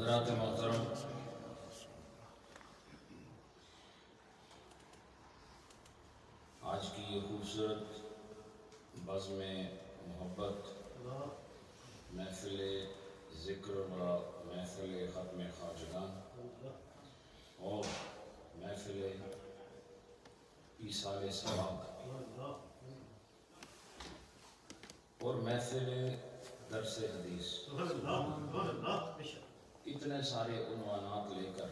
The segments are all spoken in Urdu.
حضرات محترم، آج کی یہ خوبصورت بزم محبت محفل ذکر و محفل ختم خواجگان اور محفل ایصال ثواب اور محفل درس حدیث، اتنے سارے عنوانات لے کر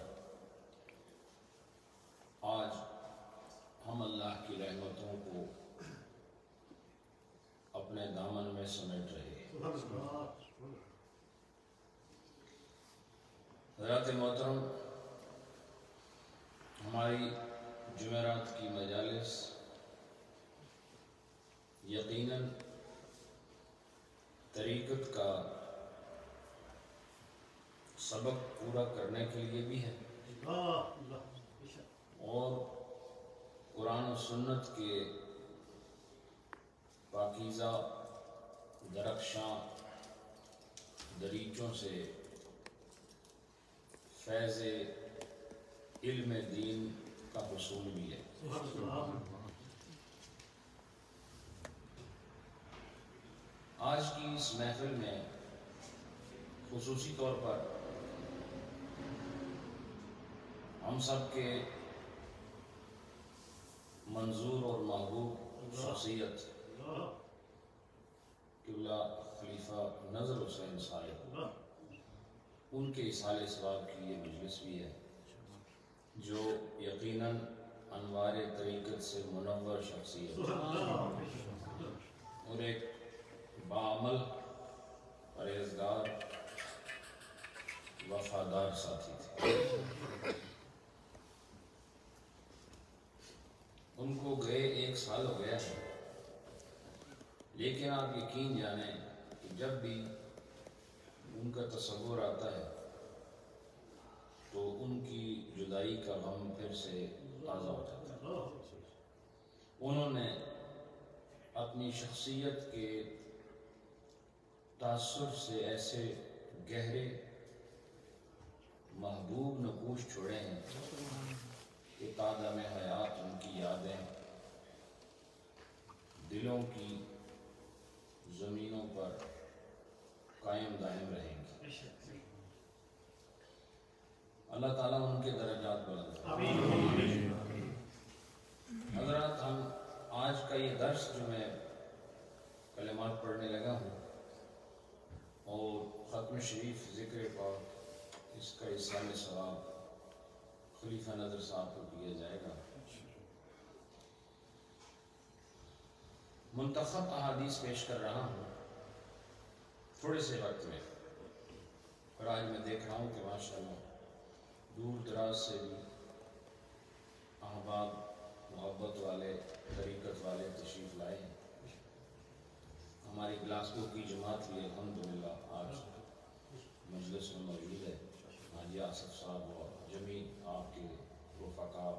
آج ہم اللہ کی رحمتوں کو اپنے دامن میں سمیٹ رہے ہیں۔ حضرات محترم، ہماری جمعرات کی مجالس یقیناً طریقت کا سبق پورا کرنے کے لیے بھی ہے اور قرآن و سنت کے پاکیزہ درخشاں دریچوں سے فیض علم دین کا حصول بھی ہے۔ آج کی اس محفل میں خصوصی طور پر ہم سب کے منظور اور محبوب شخصیت قبلہ خلیفہ نظر حسین صاحب، ان کے ایصال ثواب کی یہ مجلس بھی ہے جو یقیناً انوار طریقت سے منور شخصیت اور ایک باعمل پرہیزگار وفادار ساتھی تھے۔ ان کو گئے 1 سال ہو گیا ہے، لیکن آپ یقین جانیں کہ جب بھی ان کا تصور آتا ہے تو ان کی جدائی کا غم پھر سے تازہ ہو جاتا ہے۔ انہوں نے اپنی شخصیت کے تاثر سے ایسے گہرے محبوب نقوش چھوڑے ہیں کہ تادم حیات ان کی یادیں دلوں کی زمینوں پر قائم دائم رہیں گی۔ اللہ تعالیٰ ان کے درجات بلند فرمائے۔ حضرات، ہم آج کا یہ درس جو میں کلمات پڑھنے لگا ہوں اور ختم شریف ذکر پاک، اس کا ایصال ثواب خلیفہ نظر صاحب کو کیا جائے گا۔ منتخب احادیث پیش کر رہا ہوں تھوڑے سے وقت میں، اور آج میں دیکھ رہا ہوں کہ ماشاءاللہ دور دراز سے بھی احباب محبت والے طریقت والے تشریف لائے ہیں۔ ہماری گلاسگو کی جماعت بھی الحمدللہ آج مجلس میں موجود ہے۔ حاجی آصف صاحب اور جمیع آپ کے رفقاء،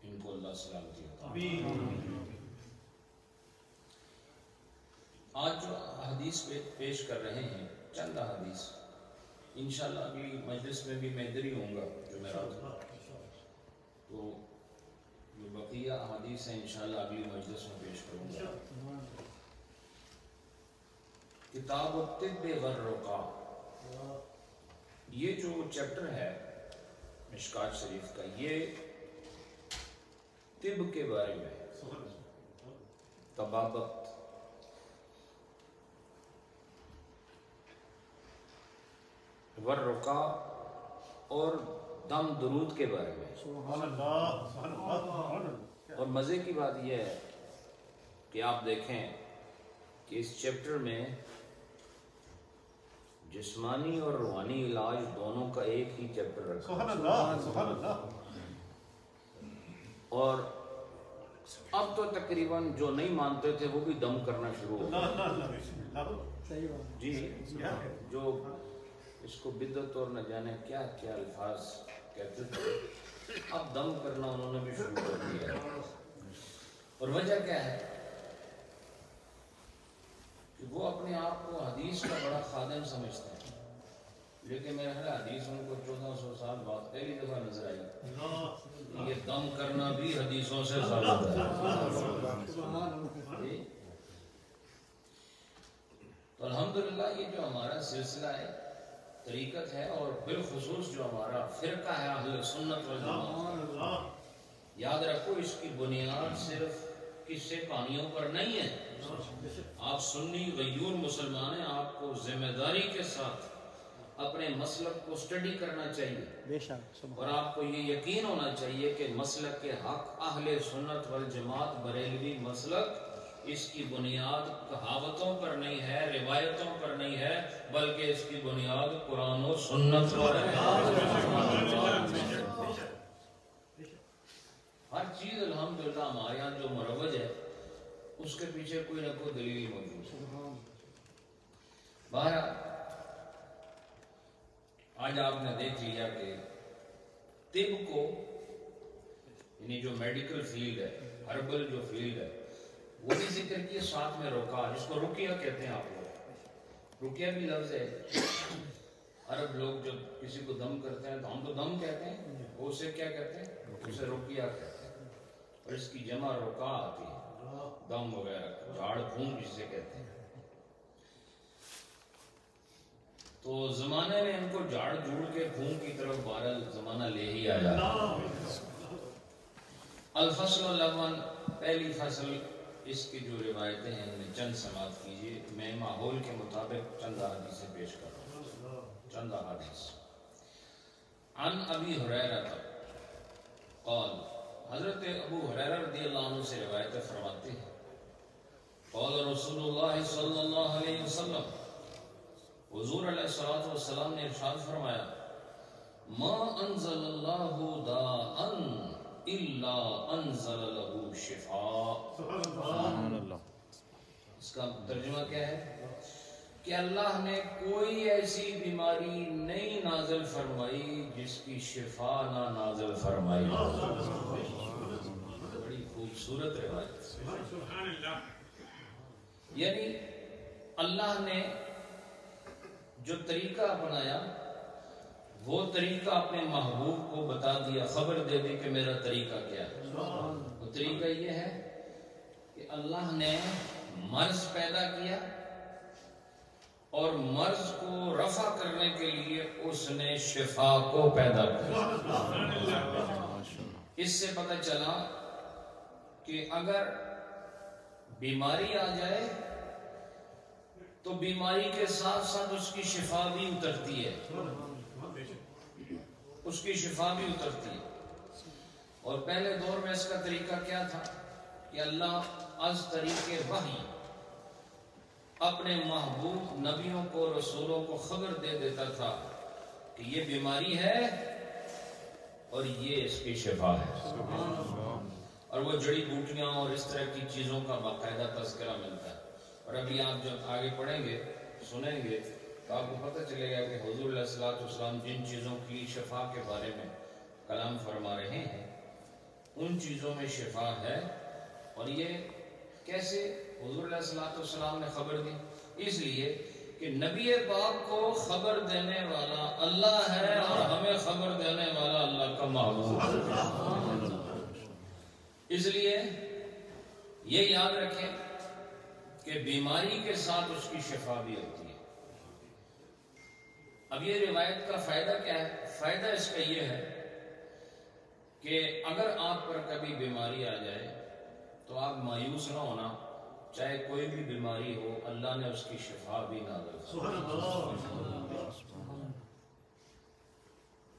ان کو اللہ سلامتی عطا فرمائے۔ آج جو حدیث پیش کر رہے ہیں، چند حدیث انشاءاللہ اگلی مجلس میں بھی میں ادھر ہی ہوں گا جمعرات کو، تو جو بقیہ حدیث ہیں انشاءاللہ اگلی مجلس میں پیش کروں گا۔ کتاب الطب والرقا، یہ جو چیپٹر ہے مشکات شریف کا، یہ طب کے بارے میں، طبابت، والرقا اور دم درود کے بارے میں۔ اور مزے کی بات یہ ہے کہ آپ دیکھیں کہ اس چیپٹر میں جسمانی اور روحانی علاج دونوں کا ایک ہی چیپٹر رکھا، اور اب تو تقریباً جو نہیں مانتے تھے وہ بھی دم کرنا شروع ہو گئے۔ جی، جو اس کو بدعت اور نہ جانے کیا کیا الفاظ کہتے تھے، اب دم کرنا انہوں نے بھی شروع کر دیا۔ اور وجہ کیا ہے کہ وہ اپنے آپ کو حدیث کا بڑا خادم سمجھتے ہیں، لیکن میرا خیال حدیث ان کو 1400 سال بعد پہلی دفعہ نظر آئی. یہ دم کرنا بھی حدیثوں سے ثابت ہے. تو الحمدللہ یہ جو ہمارا سلسلہ ہے، طریقت ہے، اور بالخصوص جو ہمارا فرقہ ہے اہل سنت والجماعت، یاد رکھو اس کی بنیاد صرف قصے کہانیوں پر نہیں ہے. آپ سنی غیور مسلمان ہیں، آپ کو ذمہ داری کے ساتھ اپنے مسلک کو اسٹڈی کرنا چاہیے، اور آپ کو یہ یقین ہونا چاہیے کہ مسلک کے حق اہل سنت والجماعت بریلوی مسلک، اس کی بنیاد کہاوتوں پر نہیں ہے، روایتوں پر نہیں ہے، بلکہ اس کی بنیاد قرآن و سنت پر ہے. ہر چیز الحمدللہ ہمارے یہاں جو مروج ہے اس کے پیچھے کوئی نہ کوئی دلیل موجود ہے. بہرحال آج آپ نے دیکھ لیا کہ طب کو، یعنی جو میڈیکل فیلڈ ہے، ہربل جو فیلڈ ہے، وہ بھی ذکر کی، ساتھ میں رقیہ، جس کو رقیہ کہتے ہیں آپ لوگ. رقیہ بھی لفظ ہے. عرب لوگ جب کسی کو دم کرتے ہیں تو ہم تو دم کہتے ہیں، وہ اسے کیا کہتے ہیں؟ اسے رقیہ کہتے ہیں. اور اس کی جمع رقا آتی ہے، دم وغیرہ، جھاڑ پھونک جسے کہتے ہیں. تو زمانے میں ان کو جھاڑ جھوڑ کے پھونک کی طرف بہرحال زمانہ لے ہی آیا. الفصل الاول، پہلی فصل، اس کی جو روایتیں ہیں انہیں چند سماعت کیجیے. میں ماحول کے مطابق چند حدیثیں پیش کر رہا ہوں. چند حدیث. عن ابی ہریرہ قال، حضرت ابو ہریرہ رضی اللہ عنہ سے روایت فرماتے ہیں، قال رسول اللہ صلی اللہ علیہ وسلم، حضور علیہ الصلوۃ والسلام نے ارشاد فرمایا، ما انزل اللہ داء الا انزل له شفاء. سبحان اللہ. اس کا ترجمہ کیا ہے؟ کہ اللہ نے کوئی ایسی بیماری نہیں نازل فرمائی جس کی شفا نہ نازل فرمائی. بڑی خوبصورت روایت. یعنی اللہ نے جو طریقہ اپنایا وہ طریقہ اپنے محبوب کو بتا دیا، خبر دے دی کہ میرا طریقہ کیا ہے. وہ طریقہ یہ ہے کہ اللہ نے مرض پیدا کیا اور مرض کو رفع کرنے کے لیے اس نے شفا کو پیدا کیا. اس سے پتہ چلا کہ اگر بیماری آ جائے تو بیماری کے ساتھ ساتھ اس کی شفا بھی اترتی ہے، اس کی شفا بھی اترتی ہے. اور پہلے دور میں اس کا طریقہ کیا تھا کہ اللہ از طریقے وحی اپنے محبوب نبیوں کو، رسولوں کو خبر دے دیتا تھا کہ یہ بیماری ہے اور یہ اس کی شفا ہے. اور وہ جڑی بوٹیاں اور اس طرح کی چیزوں کا باقاعدہ تذکرہ ملتا ہے. اور ابھی آپ جب آگے پڑھیں گے، سنیں گے، تو آپ کو پتہ چلے گا کہ حضور علیہ الصلوۃ والسلام جن چیزوں کی شفا کے بارے میں کلام فرما رہے ہیں ان چیزوں میں شفا ہے. اور یہ کیسے حضور علیہ الصلوۃ والسلام نے خبر دی؟ اس لیے کہ نبی پاک کو خبر دینے والا اللہ ہے اور ہمیں خبر دینے والا اللہ کا محبوب ہے. اس لیے یہ یاد رکھیں کہ بیماری کے ساتھ اس کی شفا بھی ہوتی ہے. اب یہ روایت کا فائدہ کیا ہے؟ فائدہ اس کا یہ ہے کہ اگر آپ پر کبھی بیماری آ جائے تو آپ مایوس نہ ہونا، چاہے کوئی بھی بیماری ہو، اللہ نے اس کی شفا بھی نازل کی.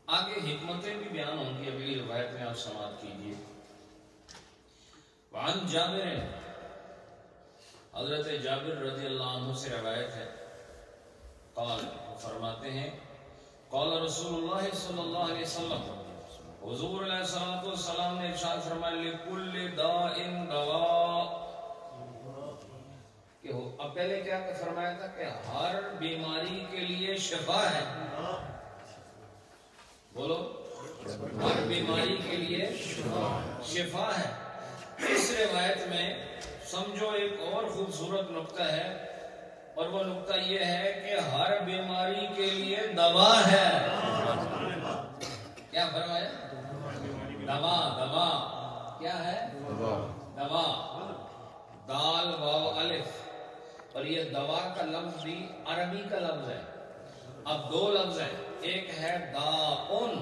آگے حکمتیں بھی بیان ہوں گی، اگلی روایت میں آپ سماعت کیجیے. وعن جابر، حضرت جابر رضی اللہ عنہ سے روایت ہے، قال، فرماتے ہیں، قال رسول اللہ صلی اللہ علیہ وسلم، حضور علیہ الصلوۃ والسلام نے ارشاد فرمایا، لکل داء دواء. کہ اب پہلے کیا فرمایا تھا کہ ہر بیماری کے لیے شفا ہے. بولو، ہر بیماری کے لیے شفا ہے. اس روایت میں سمجھو ایک اور خوبصورت نقطہ ہے، اور وہ نقطہ یہ ہے کہ ہر بیماری کے لیے دوا ہے. کیا فرمایا؟ دوا. دوا کیا ہے؟ دوا. دال واو الف. اور یہ دوا کا لفظ بھی عربی کا لفظ ہے. اب دو لفظ ہیں, ایک ہے داؤن,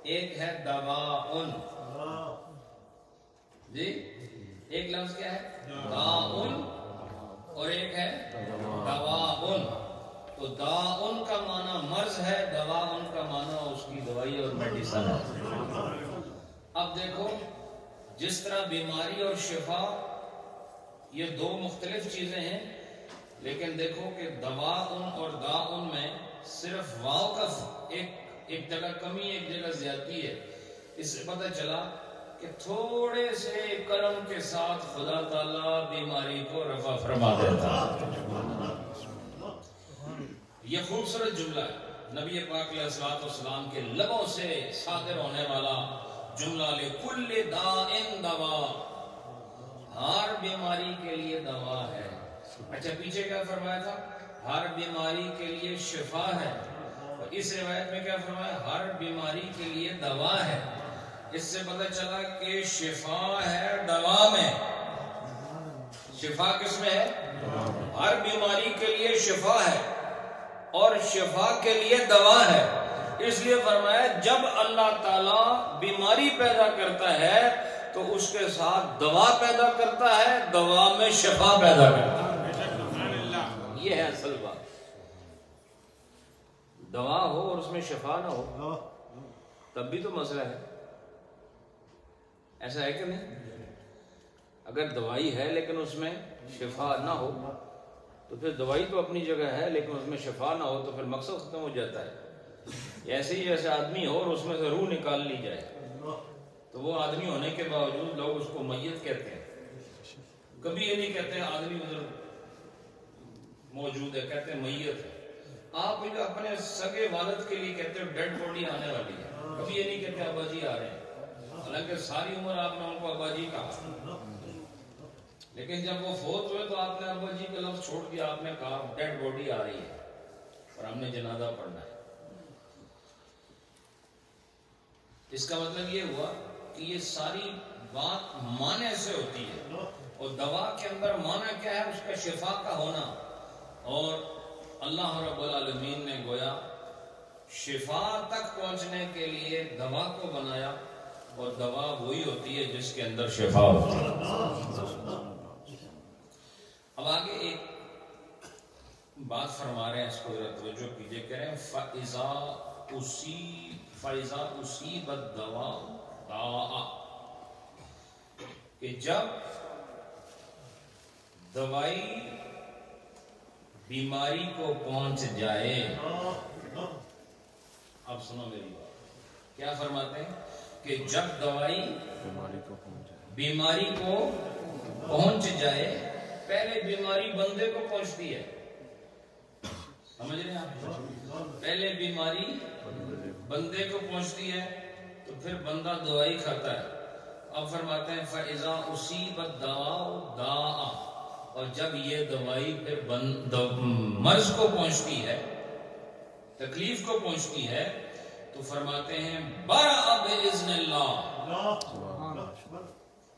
ایک ہے دواؤن. جی ایک لفظ کیا ہے؟ داؤن, اور ایک ہے دواؤن. تو داؤن کا معنی مرض ہے, دواؤن کا معنی اس کی دوائی اور میڈیسن ہے. اب دیکھو جس طرح بیماری اور شفا یہ دو مختلف چیزیں ہیں, لیکن دیکھو کہ دواؤن اور داؤن میں صرف واو کا ایک جگہ کمی ایک جگہ زیادتی ہے. اس سے پتہ چلا کہ تھوڑے سے کرم کے ساتھ خدا تعالیٰ بیماری کو رفع فرما دیتا. یہ خوبصورت جملہ ہے, نبی پاک علیہ الصلوۃ والسلام کے لبوں سے صادر ہونے والا جملہ. لِكُلِّ دَاءٍ دَوَاءٌ, ہر بیماری کے لیے دوا ہے. اچھا پیچھے کیا فرمایا تھا؟ ہر بیماری کے لیے شفا ہے. اور اس روایت میں کیا فرمایا؟ ہر بیماری کے لیے دوا ہے. اس سے پتہ چلا کہ شفا ہے دوا میں. شفا کس میں ہے؟ ہر بیماری کے لیے شفا ہے اور شفا کے لیے دوا ہے. اس لیے فرمایا جب اللہ تعالیٰ بیماری پیدا کرتا ہے تو اس کے ساتھ دوا پیدا کرتا ہے, دوا میں شفا پیدا کرتا ہے. یہ ہے اصل بات. دوا ہو اور اس میں شفا نہ ہو تب بھی تو مسئلہ ہے. ایسا ہے کہ نہیں؟ اگر دوائی ہے لیکن اس میں شفا نہ ہو تو پھر دوائی تو اپنی جگہ ہے لیکن اس میں شفا نہ ہو تو پھر مقصد ختم ہو جاتا ہے. ایسے ہی جیسے آدمی ہو اور اس میں سے روح نکال لی جائے تو وہ آدمی ہونے کے باوجود لوگ اس کو میت کہتے ہیں. کبھی یہ نہیں کہتے ہیں آدمی ادھر موجود ہے, کہتے ہیں میت ہے. آپ اپنے سگے والد کے لیے کہتے ہیں ڈیڈ باڈی آنے والی ہے. کبھی یہ نہیں کہتے ابا جی آ رہے ہیں, حالانکہ ساری عمر آپ نے ان کو ابا جی کہا, لیکن جب وہ فوت ہوئے تو آپ نے ابا جی کا لفظ چھوڑ دیا, آپ نے کہا ڈیڈ باڈی آ رہی ہے اور ہم نے جنازہ پڑھنا ہے. اس کا مطلب یہ ہوا کہ یہ ساری بات معنی سے ہوتی ہے, اور دوا کے اندر معنی کیا ہے؟ اس کا شفا کا ہونا. اور اللہ رب العالمین نے گویا شفا تک پہنچنے کے لیے دوا کو بنایا, اور دوا وہی ہوتی ہے جس کے اندر شفا ہوتی ہے. اب آگے ایک بات فرما رہے ہیں, اس کو ذرا توجہ کیجئے. کہہ رہے ہیں فَإِذَا أُصِيبَ الدَّوَاءُ دَاءً, کہ جب دوائی بیماری کو پہنچ جائے. اب سنو میری بات, کیا فرماتے ہیں کہ جب دوائی بیماری کو پہنچ جائے, پہلے بیماری بندے کو پہنچتی ہے, سمجھ رہے ہیں آپ؟ پہلے بیماری بندے کو پہنچتی ہے تو پھر بندہ دوائی کھاتا ہے. اب فرماتے ہیں فَإِذَا أُصِيبَ الدَّوَاءُ دَاءً, اور جب یہ دوائی پھر مرض کو پہنچتی ہے, تکلیف کو پہنچتی ہے, تو فرماتے ہیں بَرَأَ بِإِذْنِ اللَّهِ,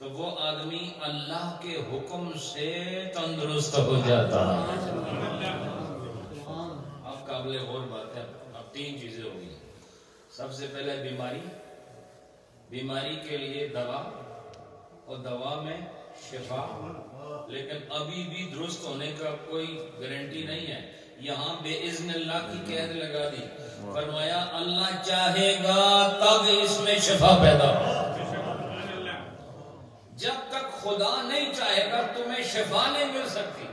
تو وہ آدمی اللہ کے حکم سے تندرست ہو جاتا ہے. اب قابل غور بات ہے, اب تین چیزیں ہو گئی. سب سے پہلے بیماری کے لیے دوا, اور دوا میں شفا, لیکن ابھی بھی درست ہونے کا کوئی گارنٹی نہیں ہے. یہاں بے اذن اللہ کی قید لگا دی, فرمایا اللہ چاہے گا تب اس میں شفا پیدا ہو. جب تک خدا نہیں چاہے گا تمہیں شفا نہیں مل سکتی.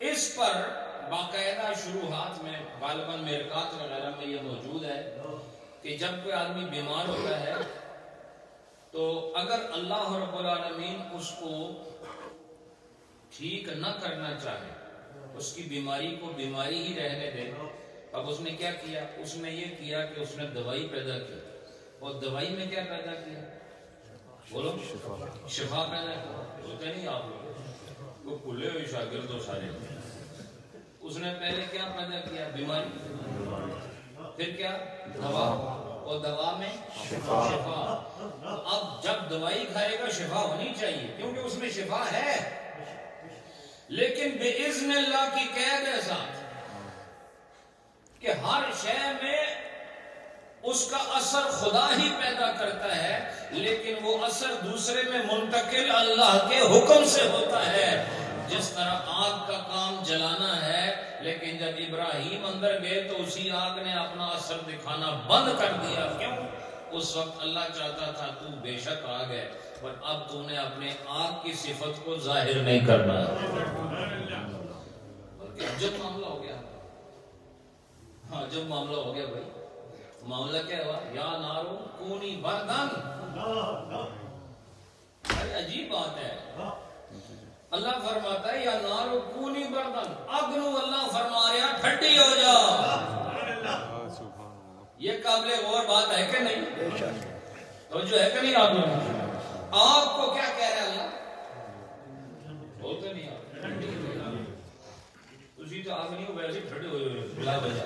اس پر باقاعدہ شروحات میں غالباً مرقات وغیرہ میں یہ موجود ہے کہ جب کوئی آدمی بیمار ہوتا ہے تو اگر اللہ رب العالمین اس کو ٹھیک نہ کرنا چاہے, اس کی بیماری کو بیماری ہی رہنے دے, اب اس نے کیا کیا؟ اس نے یہ کیا کہ اس نے دوائی پیدا کی, اور دوائی میں کیا پیدا کیا؟ بولو, شفا پیدا کیا. بولتے نہیں آپ لوگ, وہ کھلے ہوئے شاگرد ہو سارے. اس نے پہلے کیا پیدا کیا؟ بیماری. پھر کیا؟ دوا، اور دوا میں شفا۔ اب جب دوائی کھائے گا شفا ہونی چاہیے، کیونکہ اس میں شفا ہے، لیکن بِإِذْنِ اللہ کی قید ہے ساتھ کہ ہر شے میں اس کا اثر خدا ہی پیدا کرتا ہے، لیکن وہ اثر دوسرے میں منتقل اللہ کے حکم سے ہوتا ہے۔ جس طرح آگ کا کام جلانا ہے، لیکن جب ابراہیم اندر گئے تو اسی آگ نے اپنا اثر دکھانا بند کر دیا۔ کیوں؟ اس وقت اللہ چاہتا تھا تو بے شک آگ ہے، پر اب تو نے اپنے آگ کی صفت کو ظاہر نہیں کرنا، بلکہ جب معاملہ ہو گیا، ہاں جب معاملہ ہو گیا بھائی، معاملہ کیا ہوا؟ یا نارو کونی بردن۔ عجیب بات ہے، اللہ فرماتا ہے یا نارو کونی بردن، اگنو اللہ فرما رہا ٹھنڈی ہو جا۔ یہ قابل غور بات ہے کہ نہیں؟ تو جو ہے کہ نہیں؟ آپ لوگ آگ کو کیا کہہ رہے ہیں اللہ؟ بولتے نہیں آپ ٹھنڈی ہو جا، اسی تو آگ نہیں ہو ویسے ٹھنڈی ہو جائے بلا بجا۔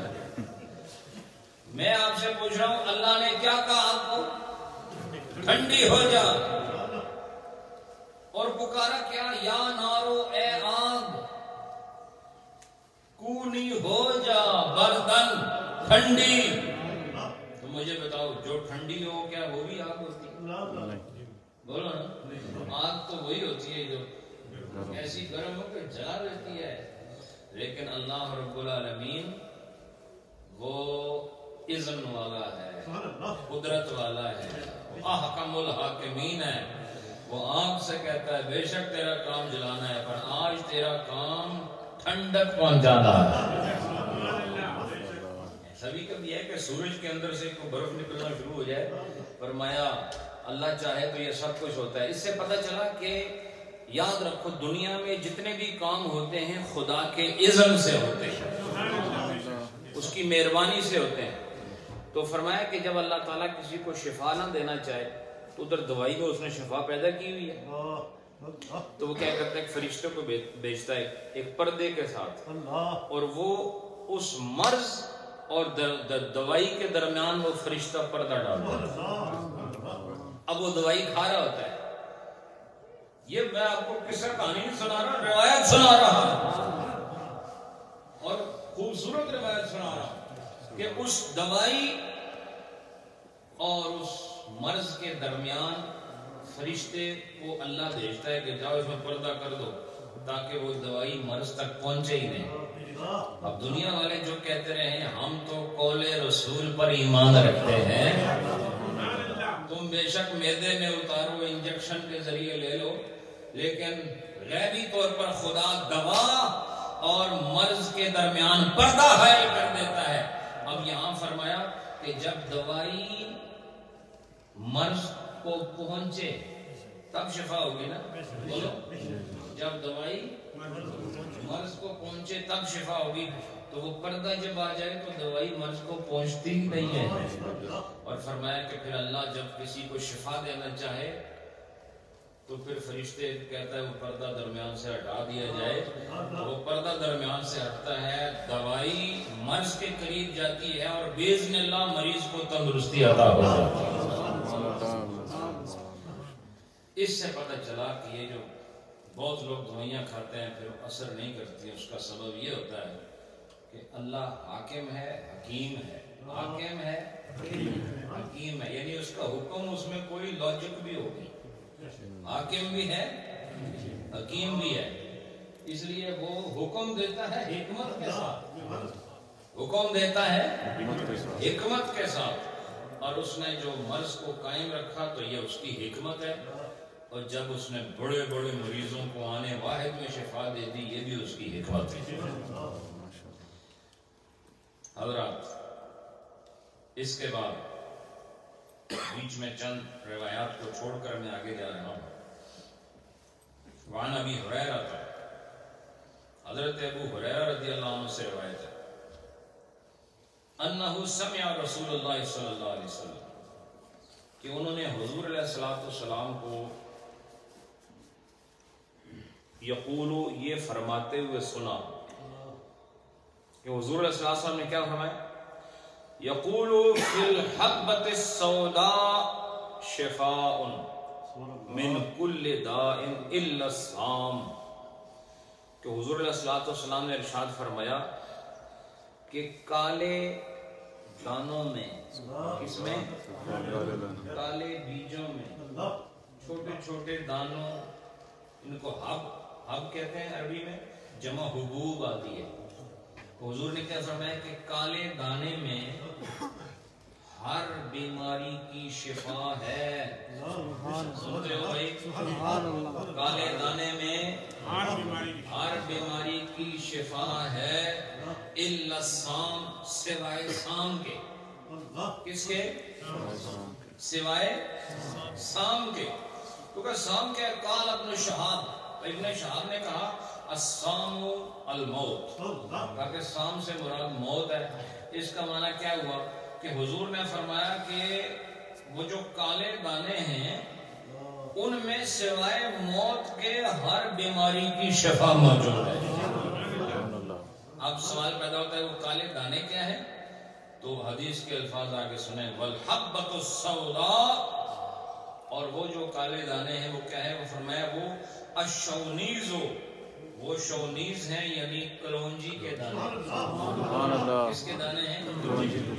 میں آپ سے پوچھ رہا ہوں اللہ نے کیا کہا آپ کو؟ ٹھنڈی ہو جا، اور پکارا کیا؟ یا نارو اے آگ کونی ہو جا بردن، ٹھنڈی۔ تو مجھے بتاؤ جو ٹھنڈی ہو کیا وہ بھی آگ ہوتی ہے؟ بولو نا، آگ تو وہی ہوتی ہے جو ایسی گرم ہو کے جلا دیتی ہے، لیکن اللہ رب العالمین وہ اذن والا ہے، قدرت والا ہے، احکم الحاکمین ہے۔ وہ آگ سے کہتا ہے بے شک تیرا کام جلانا ہے، پر آج تیرا کام ٹھنڈک پہنچانا ہے۔ سبھی کا بھی ہے کہ سورج کے اندر سے کوئی برف نکلنا شروع ہو جائے، فرمایا اللہ چاہے تو یہ سب کچھ ہوتا ہے۔ اس سے پتہ چلا کہ یاد رکھو دنیا میں جتنے بھی کام ہوتے ہیں خدا کے اذن سے ہوتے ہیں، اس کی مہربانی سے ہوتے ہیں۔ تو فرمایا کہ جب اللہ تعالیٰ کسی کو شفا نہ دینا چاہے تو ادھر دوائی میں اس نے شفا پیدا کی ہوئی ہے، تو وہ کیا کرتا ہے؟ ایک فرشتے کو بھیجتا ہے ایک پردے کے ساتھ، اور وہ اس مرض اور دوائی کے درمیان وہ فرشتہ پردہ ڈالتا ہے۔ اب وہ دوائی کھا رہا ہوتا ہے۔ یہ میں آپ کو قصہ کہانی نہیں سنا رہا، روایت سنا رہا، اور خوبصورت روایت سنا رہا کہ اس دوائی اور اس مرض کے درمیان فرشتے کو اللہ بھیجتا ہے کہ جاؤ اس میں پردہ کر دو تاکہ وہ دوائی مرض تک پہنچے ہی نہیں۔ اب دنیا والے جو کہتے رہے ہیں ہم تو قول رسول پر ایمان رکھتے ہیں، تم بے شک معدے میں اتارو انجیکشن کے ذریعے لے لو، لیکن غیبی طور پر خدا دوا اور مرض کے درمیان پردہ حائل کر دیتا ہے۔ اب یہاں فرمایا کہ جب دوائی مرض کو پہنچے تب شفا ہوگی نا، بولو، جب دوائی مرض کو پہنچے تب شفا ہوگی۔ تو وہ پردہ جب آ جائے تو دوائی مرض کو پہنچتی ہی نہیں ہے۔ اور فرمایا کہ پھر اللہ جب کسی کو شفا دینا چاہے تو پھر فرشتے کہتا ہے وہ پردہ درمیان سے ہٹا دیا جائے، تو وہ پردہ درمیان سے ہٹتا ہے، دوائی مرض کے قریب جاتی ہے اور باذن اللہ مریض کو تندرستی عطا ہو جاتی ہے۔ اس سے پتہ چلا کہ یہ جو بہت لوگ دوائیاں کھاتے ہیں پھر اثر نہیں کرتی ہیں، اس کا سبب یہ ہوتا ہے کہ اللہ حاکم ہے، حکیم ہے، حاکم ہے، حکیم ہے، یعنی اس کا حکم اس میں کوئی لاجک بھی ہوگی، حاکم بھی ہے، حکیم بھی ہے، اس لیے وہ حکم دیتا ہے حکمت کے ساتھ، حکم دیتا ہے حکمت کے ساتھ، اور اس نے جو مرض کو قائم رکھا تو یہ اس کی حکمت ہے، اور جب اس نے بڑے بڑے مریضوں کو آنے واحد میں شفا دے دی یہ بھی اس کی حکمت ہے۔ حضرات اس کے بعد بیچ میں چند روایات کو چھوڑ کر میں آگے جا رہا ہوں۔ وعن ابی ہریرہ، حضرت ابو ہریرہ رضی اللہ عنہ سے روایت ہے، انہ سمع رسول اللہ صلی اللہ علیہ وسلم، کہ انہوں نے حضور علیہ السلام کو یقولو یہ فرماتے ہوئے سنا، کہ حضور علیہ السلام نے کیا فرمایا؟ یقول فی الحبۃ السوداء شفاء من کل داء الا السام، کہ حضور علیہ الصلوۃ والسلام نے ارشاد فرمایا کہ کالے دانوں میں، کس میں؟ کالے بیجوں میں، چھوٹے چھوٹے دانوں، ان کو حب کہتے ہیں عربی میں، جمع حبوب آتی ہے۔ حضور نے کیا فرمایا کہ کالے دانے میں ہر بیماری کی شفا ہے۔ سنتے ہو بھائی؟ کالے دانے میں ہر بیماری کی شفا ہے، الا السام، سوائے سام کے۔ کس کے؟ سوائے سام کے۔ کیونکہ سام کے قال ابن شہاب، ابن شہاب نے کہا السام الموت، کہا کہ سام سے مراد موت ہے۔ اس کا معنی کیا ہوا کہ حضور نے فرمایا کہ وہ جو کالے دانے ہیں ان میں سوائے موت کے ہر بیماری کی شفا موجود ہے۔ اب سوال پیدا ہوتا ہے وہ کالے دانے کیا ہیں؟ تو حدیث کے الفاظ آگے سنیں، والحبۃ السوداء، اور وہ جو کالے دانے ہیں وہ کیا ہے؟ وہ فرمایا وہ الشونیز، وہ شونیز ہیں یعنی کلونجی کے دانے۔ کس کے دانے ہیں؟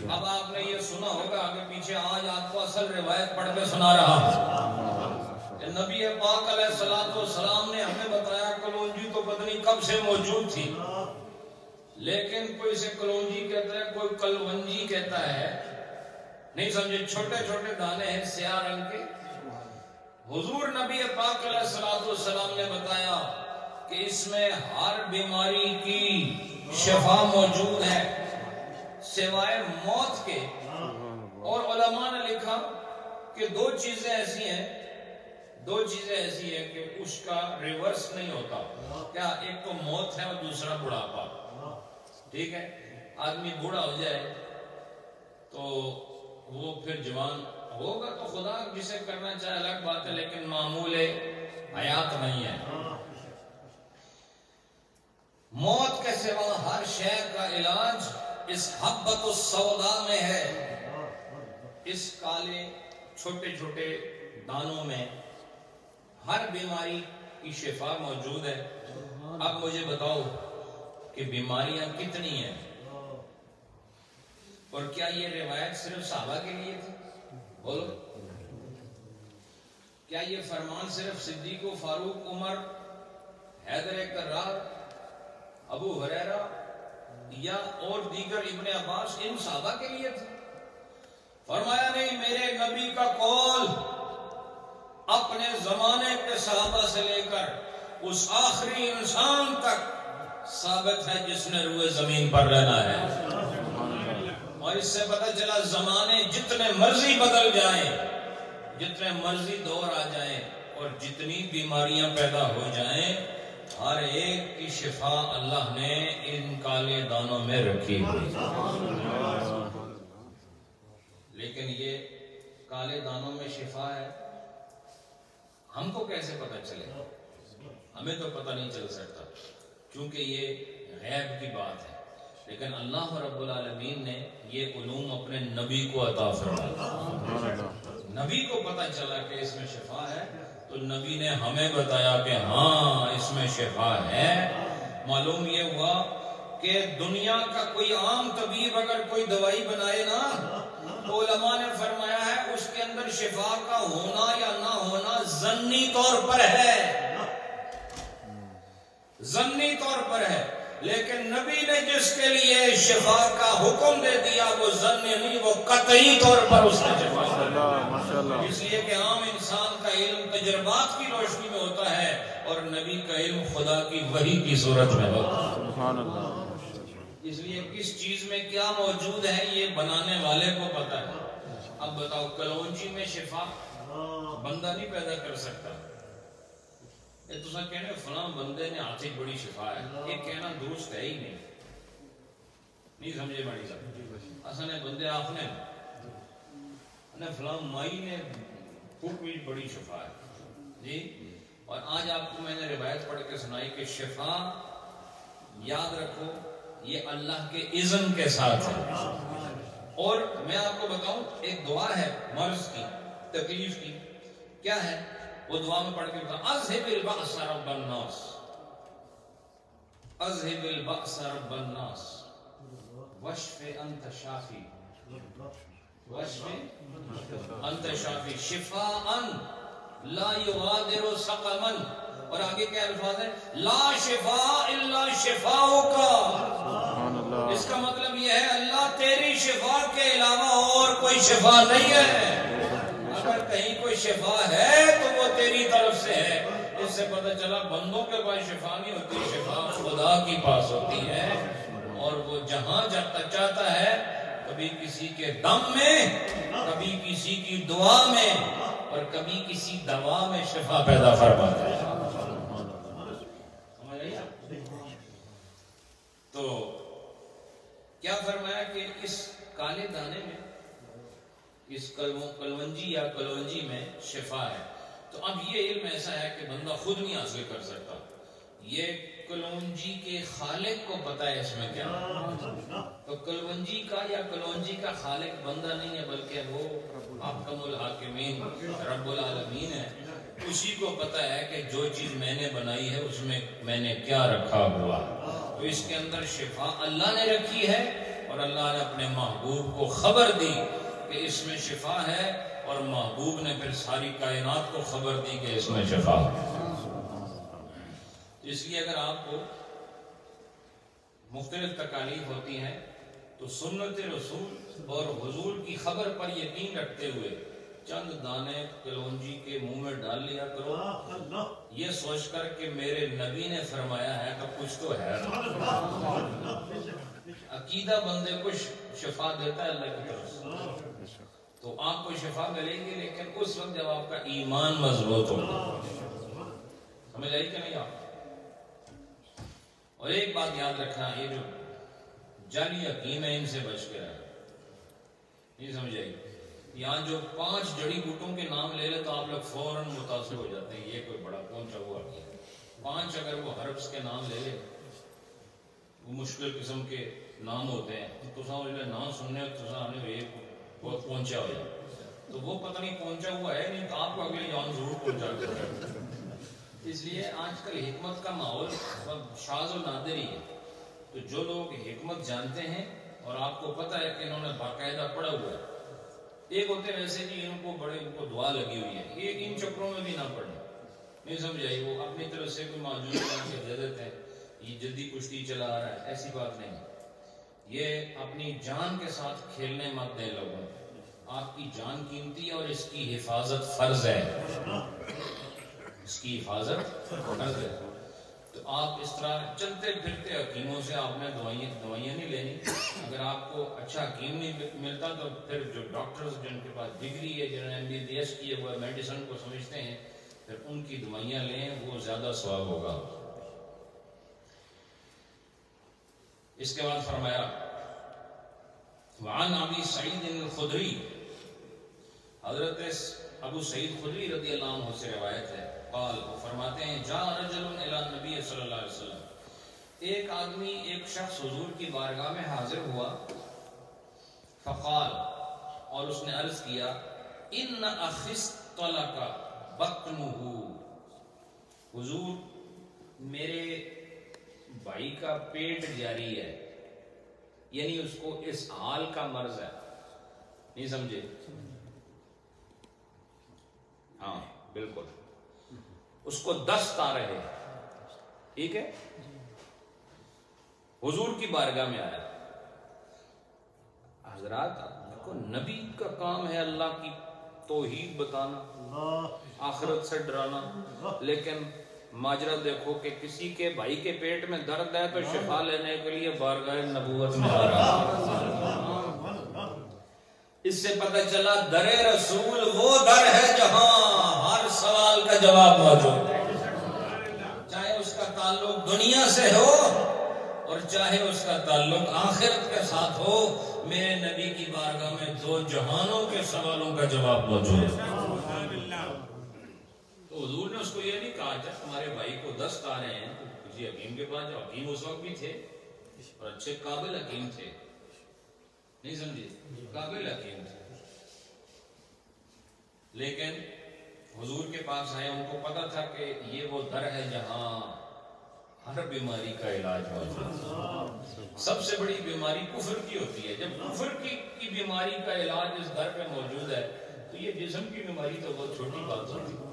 اب آپ نے یہ سنا ہوگا آگے پیچھے، آج آپ کو اصل روایت پڑھ کے سنا رہا کہ نبی پاک علیہ الصلوۃ والسلام نے ہمیں بتایا کلونجی تو پتہ نہیں کب سے موجود تھی، لیکن کوئی اسے کلونجی کہتا ہے، کوئی کلونجی کہتا ہے، نہیں سمجھے؟ چھوٹے چھوٹے دانے ہیں سیاہ رنگ کے۔ حضور نبی پاک علیہ الصلوۃ والسلام نے بتایا کہ اس میں ہر بیماری کی شفا موجود ہے سوائے موت کے۔ اور علماء نے لکھا کہ دو چیزیں ایسی ہیں کہ اس کا ریورس نہیں ہوتا۔ کیا؟ ایک تو موت ہے اور دوسرا بڑھاپا۔ ٹھیک ہے، آدمی بوڑھا ہو جائے تو وہ پھر جوان ہوگا تو خدا جسے کرنا چاہے الگ بات ہے، لیکن معمول حیات نہیں ہے۔ موت کے سوا ہر شے کا علاج اس حبۃ السوداء میں ہے، اس کالے چھوٹے چھوٹے دانوں میں ہر بیماری کی شفا موجود ہے۔ اب مجھے بتاؤ کہ بیماریاں کتنی ہیں، اور کیا یہ روایت صرف صحابہ کے لیے تھی؟ بولو، کیا یہ فرمان صرف صدیق و فاروق، عمر، حیدر کرار، ابو ہریرہ یا اور دیگر ابن عباس ان صحابہ کے لیے تھے؟ فرمایا نہیں، میرے نبی کا قول اپنے زمانے کے صحابہ سے لے کر اس آخری انسان تک ثابت ہے جس نے روئے زمین پر رہنا ہے۔ اور اس سے پتہ چلا زمانے جتنے مرضی بدل جائیں، جتنے مرضی دور آ جائیں اور جتنی بیماریاں پیدا ہو جائیں، ہر ایک کی شفا اللہ نے ان کالے دانوں میں رکھی ہوئی۔ لیکن یہ کالے دانوں میں شفا ہے، ہم کو کیسے پتہ چلے؟ ہمیں تو پتہ نہیں چل سکتا کیونکہ یہ غیب کی بات ہے، لیکن اللہ رب العالمین نے یہ علوم اپنے نبی کو عطا فرمایا۔ نبی کو پتہ چلا کہ اس میں شفا ہے تو نبی نے ہمیں بتایا کہ ہاں اس میں شفا ہے۔ معلوم یہ ہوا کہ دنیا کا کوئی عام طبیب اگر کوئی دوائی بنائے نا تو علماء نے فرمایا ہے اس کے اندر شفا کا ہونا یا نہ ہونا ظنی طور پر ہے، ظنی طور پر ہے، لیکن نبی نے جس کے لیے شفا کا حکم دے دیا وہ ظنی نہیں، وہ قطعی طور پر اس نے شفا دیا۔ اس لیے کہ عام انسان کا علم تجربات کی روشنی میں ہوتا ہے اور نبی کا علم خدا کی وحی کی صورت میں ہوتا ہے۔ سبحان اللہ۔ اس لیے کس چیز میں کیا موجود ہے یہ بنانے والے کو پتا ہے۔ اب بتاؤ، کلونجی میں شفا بندہ نہیں پیدا کر سکتا۔ یہ تو سب کہنے فلاں بندے نے ہاتھ بڑی شفا ہے، یہ کہنا درست ہے ہی نہیں سمجھے بڑی صاحب؟ اصل بندے آپ نے فلاں مائی نے خوب بڑی شفا ہے جی۔ اور آج آپ کو میں نے روایت پڑھ کے سنائی کہ شفا یاد رکھو یہ اللہ کے اذن کے ساتھ ہے، اور میں آپ کو بتاؤں ایک دعا ہے مرض کی، تکلیف کی، کیا ہے وہ دعا میں پڑھ کے بتاؤں، اذهب البأس رب الناس، اذهب البأس رب الناس واشف انت شافی، واشف انت شافی شفاء لا یغادر سقما، اور آگے کیا الفاظ ہے، لا شفاء الا شفاؤک، اس کا مطلب یہ ہے اللہ تیری شفا کے علاوہ اور کوئی شفا نہیں ہے، اگر کہیں کوئی شفا ہے تو وہ تیری طرف سے ہے۔ اس سے پتہ چلا بندوں کے پاس شفا نہیں ہوتی، شفا خدا کی پاس ہوتی ہے، اور وہ جہاں چاہتا ہے، کبھی کسی کے دم میں، کبھی کسی کی دعا میں، اور کبھی کسی دوا میں شفا پیدا فرماتا ہے۔ تو کیا فرمایا کہ اس کالے دانے میں، اس کلونجی یا کلونجی میں شفا ہے۔ تو اب یہ علم ایسا ہے کہ بندہ خود نہیں حاصل کر سکتا، یہ کلونجی کے خالق کو پتا ہے اس میں کیا ہے۔ تو کلونجی کا یا کلونجی کا خالق بندہ نہیں ہے، بلکہ وہ حکم الحاکمین رب العالمین ہے، اسی کو پتا ہے کہ جو چیز میں نے بنائی ہے اس میں نے کیا رکھا ہوا، تو اس کے اندر شفا اللہ نے رکھی ہے، اور اللہ نے اپنے محبوب کو خبر دی کہ اس میں شفا ہے، اور محبوب نے پھر ساری کائنات کو خبر دی کہ اس میں شفا ہے۔ اس لیے اگر آپ کو مختلف تکالیف ہوتی ہیں تو سنت رسول اور حضور کی خبر پر یقین رکھتے ہوئے چند دانے کلونجی کے منہ میں ڈال لیا کرو، یہ سوچ کر کہ میرے نبی نے فرمایا ہے تو کچھ تو ہے۔ عقیدہ بندے کو شفا دیتا ہے اللہ کی طرف سے، تو آپ کو شفا ملے گی، لیکن اس وقت جب آپ کا ایمان مضبوط ہوگا۔ سمجھ آئی کہ نہیں آپ؟ اور ایک بات یاد رکھنا، یہ جو جعلی حکیم ہے ان سے بچ کے رہنا، نہیں سمجھ آئی؟ یہاں جو 5 جڑی بوٹوں کے نام لے لے تو آپ لوگ فوراً متاثر ہو جاتے ہیں، یہ کوئی بڑا پہنچا ہوا ہے۔ 5 اگر وہ حرفز کے نام لے لے، وہ مشکل قسم کے نام ہوتے ہیں، تو نام سننے بہت پہنچا ہو جائے، تو وہ پتہ نہیں پہنچا ہوا ہے نہیں، تو آپ کو اگلے جان ضرور پہنچا کرے۔ اس لیے آج کل حکمت کا ماحول شاذ و نادر ہی ہے، تو جو لوگ حکمت جانتے ہیں اور آپ کو پتہ ہے کہ انہوں نے باقاعدہ پڑھا ہوا ہے، ایک ہوتے ویسے کہ ان کو دعا لگی ہوئی ہے، یہ ان چکروں میں بھی نہ پڑھیں، نہیں سمجھائی، وہ اپنی طرف سے کوئی معجون بنا کے دے دیتے ہیں، یہ جلدی کشتی چلا آ رہا ہے، ایسی بات نہیں، یہ اپنی جان کے ساتھ کھیلنے مت دیں لوگوں، آپ کی جان قیمتی ہے اور اس کی حفاظت فرض ہے، اس کی حفاظت فرض ہے۔ تو آپ اس طرح چلتے پھرتے حکیموں سے آپ نے دوائیاں نہیں لینی، اگر آپ کو اچھا حکیم نہیں ملتا تو پھر جو ڈاکٹرز جن کے پاس ڈگری ہے، جنہوں نے MBBS کیے ہوئے میڈیسن کو سمجھتے ہیں، پھر ان کی دوائیاں لیں، وہ زیادہ ثواب ہوگا۔ اس کے بعد فرمایا وعن ابی سعید الخدری، حضرت ابو سعید خدری رضی اللہ عنہ سے روایت ہے، قال، وہ فرماتے ہیں جاء رجل الی النبی صلی اللہ علیہ وسلم، ایک آدمی، ایک شخص حضور کی بارگاہ میں حاضر ہوا، فقال، اور اس نے عرض کیا، ان اخی اصطلق بطنہ، حضور میرے بھائی کا پیٹ جاری ہے، یعنی اس کو اس حال کا مرض ہے، نہیں سمجھے؟ ہاں بالکل، اس کو دست آ رہے، ٹھیک ہے، حضور کی بارگاہ میں آیا۔ حضرات دیکھو، نبی کا کام ہے اللہ کی توحید بتانا، آخرت سے ڈرانا، لیکن ماجرا دیکھو کہ کسی کے بھائی کے پیٹ میں درد ہے تو شفا لینے کے لیے بارگاہ نبوت میں آ رہا۔ اس سے پتہ چلا در رسول وہ در ہے جہاں ہر سوال کا جواب موجود ہے، چاہے اس کا تعلق دنیا سے ہو اور چاہے اس کا تعلق آخرت کے ساتھ ہو، میرے نبی کی بارگاہ میں 2 جہانوں کے سوالوں کا جواب موجود ہے۔ تو حضور نے اس کو یہ نہیں کہا جب تمہارے بھائی کو دست آ رہے ہیں تو کسی حکیم کے پاس جاؤ، حکیم اس وقت بھی تھے اور اچھے قابل حکیم تھے، نہیں سمجھے، قابل حکیم تھے، لیکن حضور کے پاس آئے، ان کو پتا تھا کہ یہ وہ در ہے جہاں ہر بیماری کا علاج موجود۔ سب سے بڑی بیماری کفر کی ہوتی ہے، جب کفر کی بیماری کا علاج اس در پہ موجود ہے تو یہ جسم کی بیماری تو بہت چھوٹی بات ہوتی ہے۔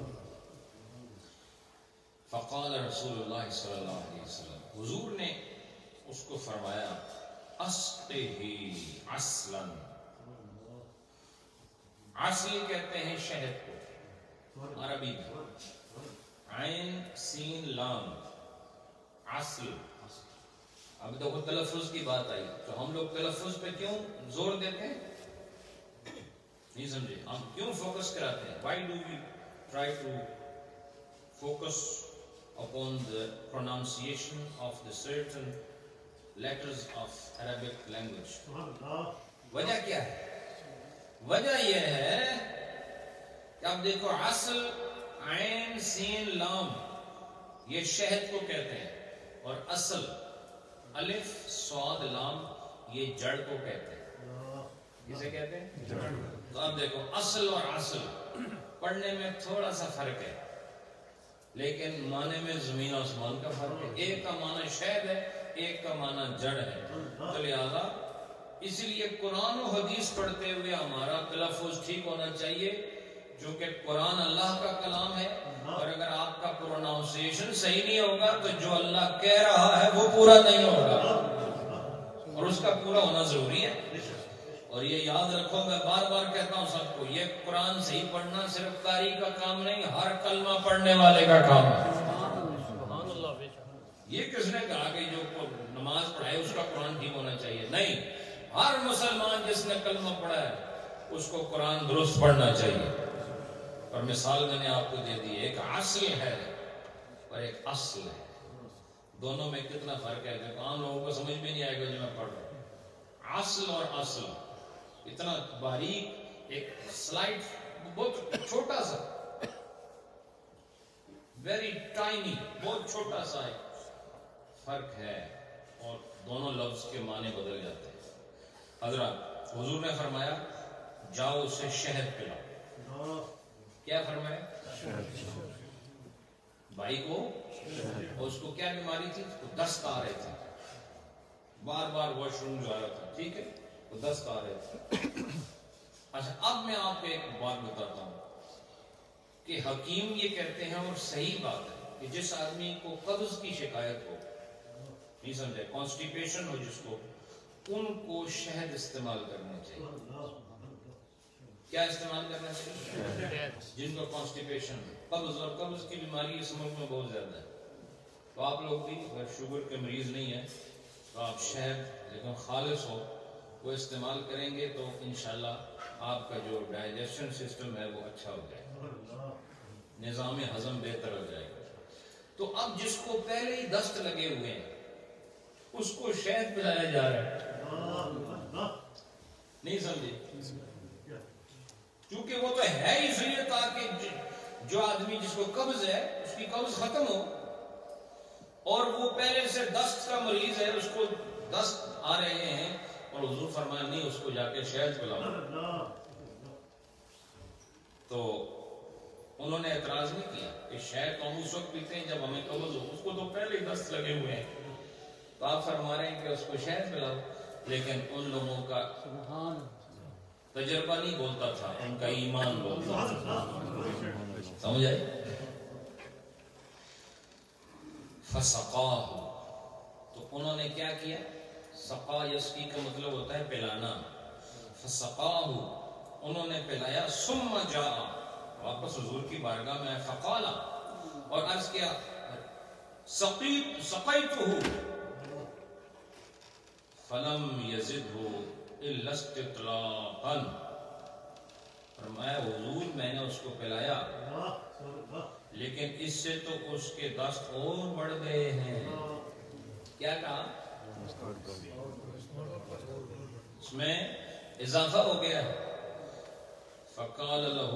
فقال رسول اللہ صلی اللہ علیہ وسلم، حضور نے اس کو فرمایا اسقہ عسلا، عسل کہتے ہیں شہد کو عربی میں، عین سین لام عسل۔ اب دیکھو تلفظ کی بات آئی تو ہم لوگ تلفظ پہ کیوں زور دیتے ہیں؟ نہیں سمجھے، ہم کیوں فوکس کراتے ہیں؟ Why do we try to focus upon the pronunciation of the certain letters of Arabic language؟ وجہ کیا ہے؟ وجہ یہ ہے کہ اب دیکھو عسل عین سین لام یہ شہد کو کہتے ہیں، اور اصل الف صاد لام یہ جڑ کو کہتے ہیں۔ کسے کہتے ہیں؟ جڑ۔ تو اب دیکھو اصل اور اصل پڑھنے میں تھوڑا سا فرق ہے، لیکن معنی میں زمین آسمان کا فرق ہے۔ ایک کا معنی شہد ہے، ایک کا معنی جڑ ہے۔ تو لہذا اس لیے قرآن و حدیث پڑھتے ہوئے ہمارا تلفظ ٹھیک ہونا چاہیے، جو کہ قرآن اللہ کا کلام ہے، اور اگر آپ کا پروناؤنسیشن صحیح نہیں ہوگا تو جو اللہ کہہ رہا ہے وہ پورا نہیں ہوگا، اور اس کا پورا ہونا ضروری ہے۔ اور یہ یاد رکھو، میں بار بار کہتا ہوں سب کو، یہ قرآن صحیح پڑھنا صرف قاری کا کام نہیں، ہر کلمہ پڑھنے والے کا کام ہے۔ یہ کس نے کہا کہ جو نماز پڑھائے اس کا قرآن ٹھیک ہونا چاہیے؟ نہیں، ہر مسلمان جس نے کلمہ پڑھا ہے اس کو قرآن درست پڑھنا چاہیے۔ اور مثال میں نے آپ کو دے دی، ایک اصل ہے اور ایک اصل ہے، دونوں میں کتنا فرق ہے کہ عام لوگوں کو سمجھ بھی نہیں آئے گا جو میں پڑھ رہا ہوں۔ اصل اور اصل اتنا باریک، ایک سلائٹ بہت چھوٹا سا، ویری ٹائنی، بہت چھوٹا سا ایک فرق ہے، اور دونوں لفظ کے معنی بدل جاتے ہیں۔ حضرات حضور نے فرمایا جاؤ اسے شہد پلاؤ۔ کیا فرمایا؟ بھائی کو، اور اس کو کیا بیماری تھی؟ اس کو دست آ رہے تھے، بار بار واش روم جا رہا تھا، ٹھیک ہے، وہ دست آ رہے تھے۔ اچھا اب میں آپ کو ایک بات بتاتا ہوں کہ حکیم یہ کہتے ہیں، اور صحیح بات ہے، کہ جس آدمی کو قبض کی شکایت ہو، نہیں سمجھے، کانسٹیپیشن ہو جس کو، ان کو شہد استعمال کرنا چاہیے۔ کیا استعمال کرنا چاہیے؟ جن کو کانسٹیپیشن، قبض، اور قبض کی بیماری اس ملک میں بہت زیادہ ہے۔ تو آپ لوگ بھی اگر شوگر کے مریض نہیں ہیں تو آپ شہد، لیکن خالص ہو، وہ استعمال کریں گے تو انشاءاللہ آپ کا جو ڈائجیشن سسٹم ہے وہ اچھا ہو جائے گا، نظام ہضم بہتر ہو جائے گا۔ تو اب جس کو پہلے ہی دست لگے ہوئے ہیں اس کو شہد پلایا جا رہا ہے، نہیں سمجھے؟ کیونکہ وہ تو ہے اس لیے تاکہ جو آدمی جس کو قبض ہے اس کی قبض ختم ہو، اور وہ پہلے سے دست کا مریض ہے، اس کو دست آ رہے ہیں، اور حضور فرمایا نہیں، اس کو جا کے شہد پلاؤ۔ تو انہوں نے اعتراض نہیں کیا کہ شہد تو ہم اس وقت پیتے ہیں جب ہمیں قبض ہو، اس کو تو پہلے ہی دست لگے ہوئے ہیں، تو آپ فرما رہے ہیں کہ اس کو شہد پلاؤ۔ لیکن ان لوگوں کا تجربہ نہیں بولتا تھا، ان کا ایمان بولتا تھا، سمجھ آئے؟ فسقاہ، تو انہوں نے کیا کیا؟ سقا یسقی کا مطلب ہوتا ہے پلانا۔ فسقاہ، انہوں نے پلایا۔ ثم جاء، واپس حضور کی بارگاہ میں فقال، اور عرض کیا سقیتہ فلم یزدہ الا استطلاقا، فرمایا حضور میں نے اس کو پلایا لیکن اس سے تو اس کے دست اور بڑھ گئے ہیں۔ کیا کہا؟ اس میں اضافہ ہو گیا۔ فقال له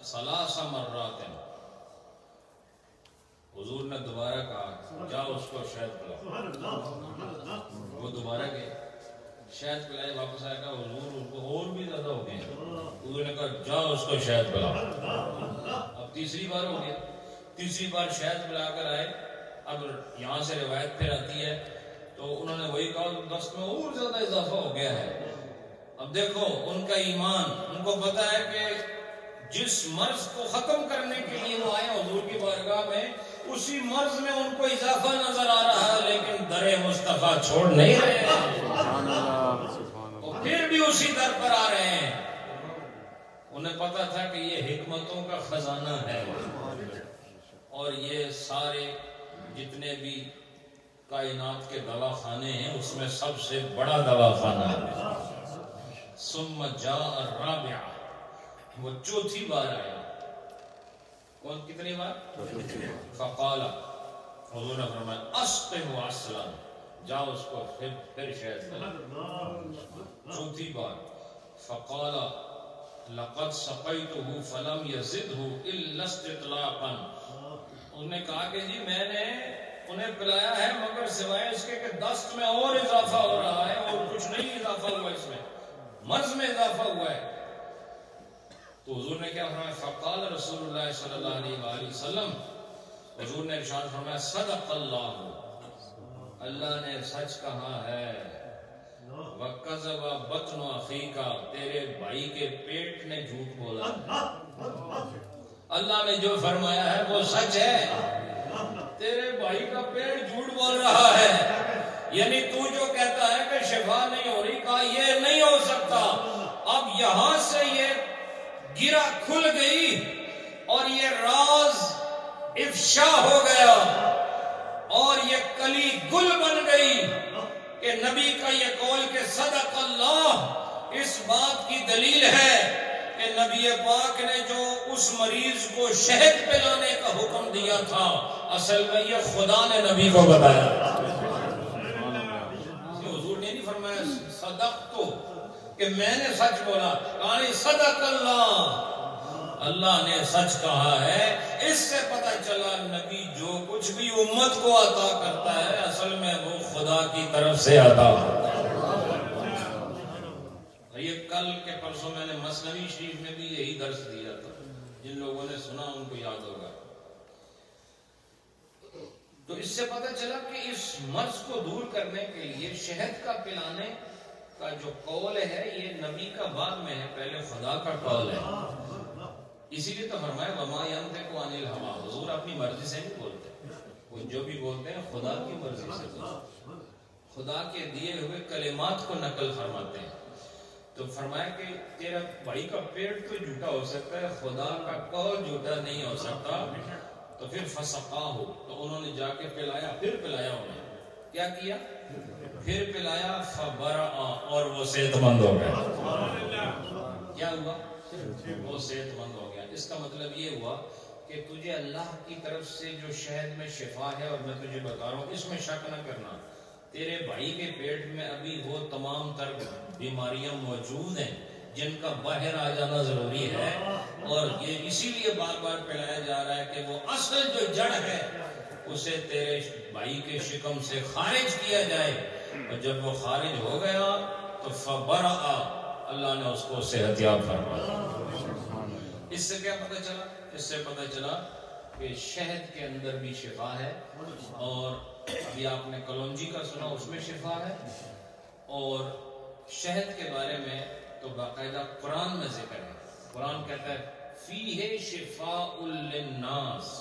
ثلاث مرات، حضور نے دوبارہ کہا جاؤ اس کو شہد پلاؤ۔ وہ دوبارہ گئے، شہد پلائے، واپس آیا کہا حضور اس کو اور بھی زیادہ ہو گئے ہیں. حضور نے کہا جا اس کو شہد پلا. اب تیسری بار ہو گیا، تیسری بار شہد پلا کر آئے. اب یہاں سے روایت پھر آتی ہے تو انہوں نے وہی کہا دست میں اور زیادہ اضافہ ہو گیا ہے. اب دیکھو ان کا ایمان، ان کو پتا ہے کہ جس مرض کو ختم کرنے کے لیے وہ آئے حضور کی بارگاہ میں، اسی مرض میں ان کو اضافہ نظر آ رہا ہے، لیکن در مصطفیٰ چھوڑ نہیں رہے ہیں، اور پھر بھی اسی در پر آ رہے ہیں. انہیں پتا تھا کہ یہ حکمتوں کا خزانہ ہے، اور یہ سارے جتنے بھی کائنات کے دواخانے ہیں اس میں سب سے بڑا دواخانہ ہے. ثم جاء الرابعہ، وہ چوتھی بار آیا. کون کتنی بار؟ فقال، حضور نے فرمایا اسقه عسلا، جاؤ اس کو پھر شہد پلا. چوتھی بار فقال لقد سقيته فلم يزده الا استطلاقا. انہوں نے کہا کہ جی میں نے انہیں پلایا ہے مگر سوائے اس کے کہ دست میں اور اضافہ ہو رہا ہے، اور کچھ نہیں اضافہ ہوا، اس میں مرض میں اضافہ ہوا ہے. تو حضور نے کیا فرمایا؟ فقال رسول اللہ صلی اللہ علیہ وآلہ وسلم، حضور نے ارشاد فرمایا صدق اللہ، اللہ نے سچ کہا ہے. وَكَذَبَ بَطْنُ أَخِيكَ، تیرے بھائی کے پیٹ نے جھوٹ بولا. اللہ نے جو فرمایا ہے وہ سچ ہے، تیرے بھائی کا پیٹ جھوٹ بول رہا ہے. یعنی تو جو کہتا ہے کہ شفا نہیں ہو رہی، کہا یہ نہیں ہو سکتا. اب یہاں سے یہ گرہ کھل گئی اور یہ راز افشا ہو گیا اور یہ کلی گل بن گئی کہ نبی کا یہ قول کہ صدق اللہ اس بات کی دلیل ہے کہ نبی پاک نے جو اس مریض کو شہد پلانے کا حکم دیا تھا اصل میں یہ خدا نے نبی کو بتایا. حضور نے نہیں فرمایا صدق تو کہ میں نے سچ بولا، کہانی صدق اللہ، اللہ نے سچ کہا ہے. اس سے پتہ چلا نبی جو کچھ بھی امت کو عطا کرتا ہے اصل میں وہ خدا کی طرف سے عطا کرتا ہے. یہ کل کے پرسوں میں نے مثنوی شریف میں بھی یہی درس دیا تھا، جن لوگوں نے سنا ان کو یاد ہوگا. تو اس سے پتہ چلا کہ اس مرض کو دور کرنے کے لیے شہد کا پلانے کا جو قول ہے یہ نبی کا بعد میں ہے، پہلے خدا کا قول ہے. اسی لیے تو فرمایا وما ينطق عن الهوى، حضور اپنی مرضی سے نہیں بولتے، وہ جو بھی بولتے ہیں خدا کی مرضی سے بولتے ہیں، خدا کے دیے ہوئے کلمات کو نقل فرماتے ہیں. تو فرمایا کہ تیرا بھائی کا پیٹ تو جھوٹا ہو سکتا ہے، خدا کا قول جھوٹا نہیں ہو سکتا. تو پھر فسقاہ، تو انہوں نے جا کے پلایا، پھر پلایا انہیں. کیا کیا؟ پھر پلایا. فبرأ، اور وہ صحت مند ہو گیا. کیا ہوا؟ وہ صحت مند ہو گیا. اس کا مطلب یہ ہوا کہ تجھے اللہ کی طرف سے جو شہد میں شفا ہے، اور میں تجھے بتا رہا ہوں اس میں شک نہ کرنا، تیرے بھائی کے پیٹ میں ابھی وہ تمام تر بیماریاں موجود ہیں جن کا باہر آ جانا ضروری ہے، اور یہ اسی لیے بار بار پلایا جا رہا ہے کہ وہ اصل جو جڑ ہے اسے تیرے بھائی کے شکم سے خارج کیا جائے. اور جب وہ خارج ہو گیا تو فبرأ، اللہ نے اس کو صحت یاب فرمایا. اس سے کیا پتہ چلا؟ اس سے پتہ چلا کہ شہد کے اندر بھی شفا ہے، اور ابھی آپ نے کلونجی کا سنا، اس میں شفا ہے. اور شہد کے بارے میں تو باقاعدہ قرآن میں ذکر ہے. قرآن کہتا ہے فیہ شفاء للناس.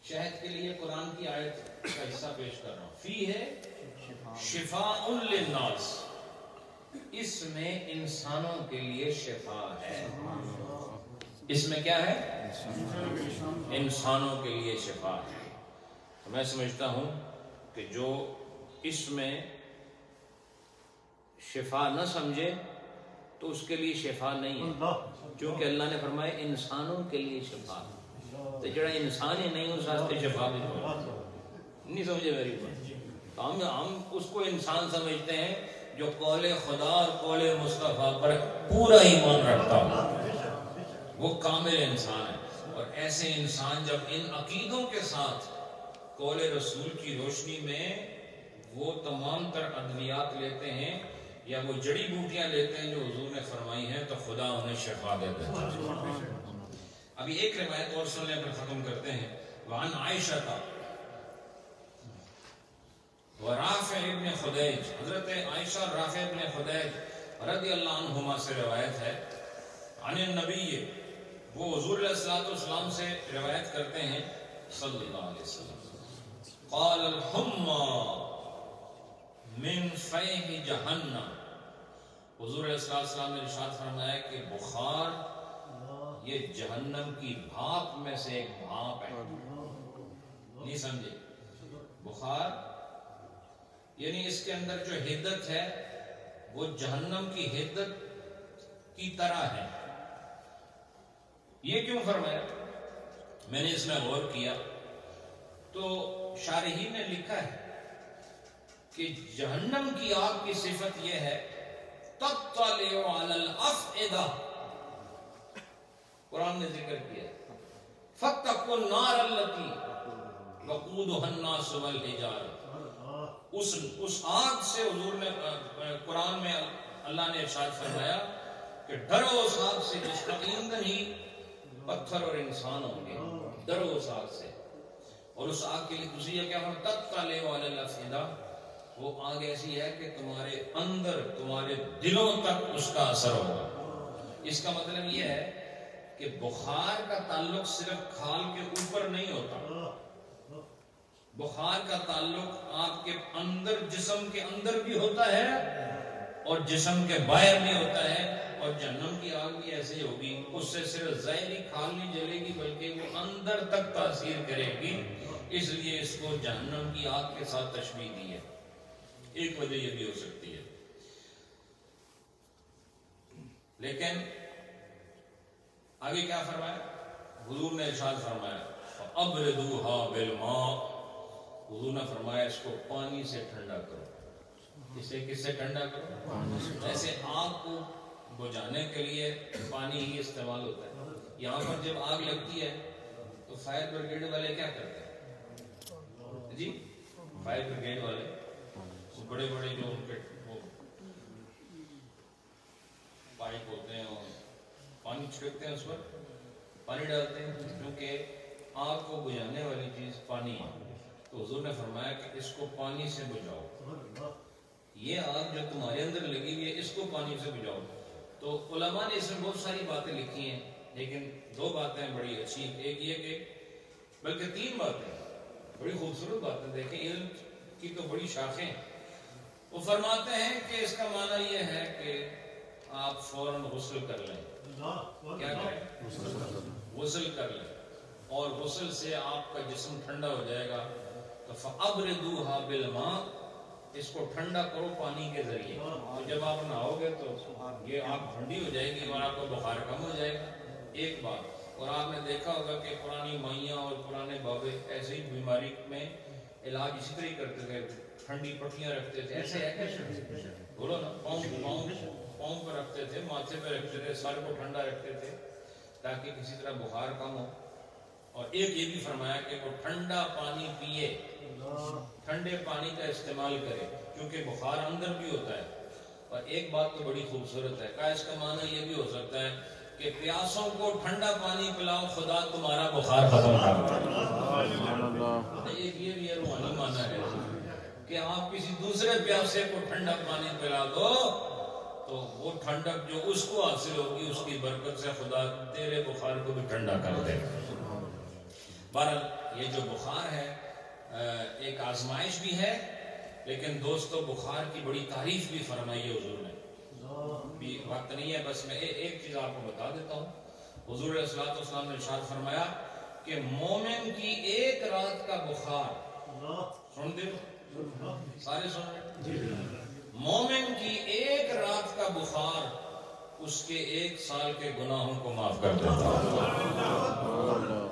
شہد کے لیے قرآن کی آیت کا حصہ پیش کر رہا ہوں. فیہ شفاء للناس، اس میں انسانوں کے لیے شفا ہے. اس میں کیا ہے؟ انسانوں کے لیے شفا ہے. میں سمجھتا ہوں کہ جو اس میں شفا نہ سمجھے تو اس کے لیے شفا نہیں ہے، کیونکہ اللہ نے فرمایا انسانوں کے لیے شفا. تو جڑا انسان ہی نہیں اس واسطے شفا بھی نہیں سمجھے میری بات. ہم اس کو انسان سمجھتے ہیں جو قول خدا اور قول مصطفیٰ پر پورا ایمان رکھتا ہو، وہ کامل انسان ہے. اور ایسے انسان جب ان عقیدوں کے ساتھ قول رسول کی روشنی میں وہ تمام تر ادویات لیتے ہیں یا وہ جڑی بوٹیاں لیتے ہیں جو حضور نے فرمائی ہیں تو خدا انہیں شفا دیتا ہے۔ ابھی ایک روایت اور سن لیں پھر ختم کرتے ہیں۔ وعن عائشہ ورافع ابن خدیج، حضرت عائشہ اور رافع ابن خدیج رضی اللہ عنہما سے روایت ہے، عن النبی، وہ حضور علیہ الصلوۃ والسلام سے روایت کرتے ہیں صلی اللہ علیہ وسلم، قال الحمى من فیح جہنم، حضور علیہ السلام نے ارشاد فرمایا کہ بخار یہ جہنم کی بھاپ میں سے ایک بھاپ ہے۔ نہیں سمجھے؟ بخار یعنی اس کے اندر جو حدت ہے وہ جہنم کی حدت کی طرح ہے۔ یہ کیوں فرمایا؟ میں نے اس میں غور کیا تو شارحین نے لکھا ہے کہ جہنم کی آگ کی صفت یہ ہے تطلع علی الافئدہ، قرآن نے ذکر کیا فاتقوا النار التی وقودها الناس والحجارہ، اس آگ سے حضور نے قرآن میں اللہ نے ارشاد فرمایا کہ ڈرو اس آگ سے جس کا ایندھن ہی پتھر اور انسان ہوں گے، ڈرو اس آگ سے۔ اور اس آگ کے لیے دوسری کیا ہے؟ تطلع علی الافئدہ، وہ آگ ایسی ہے کہ تمہارے اندر، تمہارے دلوں تک اس کا اثر ہوگا۔ اس کا مطلب یہ ہے کہ بخار کا تعلق صرف کھال کے اوپر نہیں ہوتا، بخار کا تعلق آپ کے اندر، جسم کے اندر بھی ہوتا ہے اور جسم کے باہر بھی ہوتا ہے۔ اور جہنم کی آگ بھی ایسے ہوگی، اس سے صرف ظاہری کھال نہیں جلے گی بلکہ وہ اندر تک تاثیر کرے گی، اس لیے اس کو جہنم کی آگ کے ساتھ تشبیہ دی ہے۔ ایک وجہ یہ بھی ہو سکتی ہے، لیکن آگے کیا فرمایا؟ حضور نے ارشاد فرمایا فَأَبْرِدُوهَا بِالْمَاءِ، حضور نے فرمایا اس کو پانی سے ٹھنڈا کرو۔ اسے کس سے ٹھنڈا کرو؟ جیسے آگ کو بجھانے کے لیے پانی ہی استعمال ہوتا ہے۔ یہاں پر جب آگ لگتی ہے تو فائر بریگیڈ والے کیا کرتے ہیں جی؟ فائر بریگیڈ والے بڑے بڑے جو ان کے وہ پائپ ہوتے ہیں اور پانی چھڑکتے ہیں، اس پر پانی ڈالتے ہیں، کیونکہ آگ کو بجھانے والی چیز پانی ہے۔ تو حضور نے فرمایا کہ اس کو پانی سے بجھاؤ، یہ آگ جو تمہارے اندر لگی ہوئی ہے اس کو پانی سے بجھاؤ۔ تو علماء نے اس میں بہت ساری باتیں لکھی ہیں، لیکن دو باتیں بڑی اچھی، ایک یہ کہ بلکہ تین باتیں بڑی خوبصورت باتیں، دیکھیں علم کی تو بڑی شاخیں۔ وہ فرماتے ہیں کہ اس کا معنی یہ ہے کہ آپ فوراً غسل کر لیں۔ کیا کریں؟ غسل کر لیں، اور غسل سے آپ کا جسم ٹھنڈا ہو جائے گا۔ تو فَأَبْرِدُوهَا بِالْمَاءِ، اس کو ٹھنڈا کرو پانی کے ذریعے، تو جب آپ نہاؤ گے تو یہ آگ ٹھنڈی ہو جائے گی اور آپ کو بخار کم ہو جائے گا۔ ایک بات، اور آپ نے دیکھا ہوگا کہ پرانی مائیاں اور پرانے بابے ایسے ہی بیماری میں علاج اسی طرح کرتے تھے، ٹھنڈی پٹیاں رکھتے تھے، ایسے ہے کیا؟ بولو نا، پاؤں پر رکھتے تھے، ماتھے پہ رکھتے تھے، سر کو ٹھنڈا رکھتے تھے تاکہ کسی طرح بخار کم ہو۔ اور ایک یہ بھی فرمایا کہ وہ ٹھنڈا پانی پیے، ٹھنڈے پانی کا استعمال کرے، کیونکہ بخار اندر بھی ہوتا ہے۔ اور ایک بات تو بڑی خوبصورت ہے، کہ اس کا معنی یہ بھی ہو سکتا ہے کہ پیاسوں کو ٹھنڈا پانی پلاؤ، خدا تمہارا بخار ختم کر دے۔ ایک یہ بھی روحانی معنی ہے کہ آپ کسی دوسرے پیاسے کو ٹھنڈا پانی پلا دو تو وہ ٹھنڈک جو اس کو حاصل ہوگی اس کی برکت سے خدا تیرے بخار کو بھی ٹھنڈا کر دے۔ بہرحال یہ جو بخار ہے ایک آزمائش بھی ہے، لیکن دوستو بخار کی بڑی تعریف بھی فرمائی ہے حضور نے۔ بھی وقت نہیں ہے، بس میں ایک چیز آپ کو بتا دیتا ہوں۔ حضور علیہ الصلوۃ والسلام نے ارشاد فرمایا کہ مومن کی ایک رات کا بخار، سن دے سارے سن رہے، مومن کی ایک رات کا بخار اس کے 1 سال کے گناہوں کو معاف کر دیتا ہے،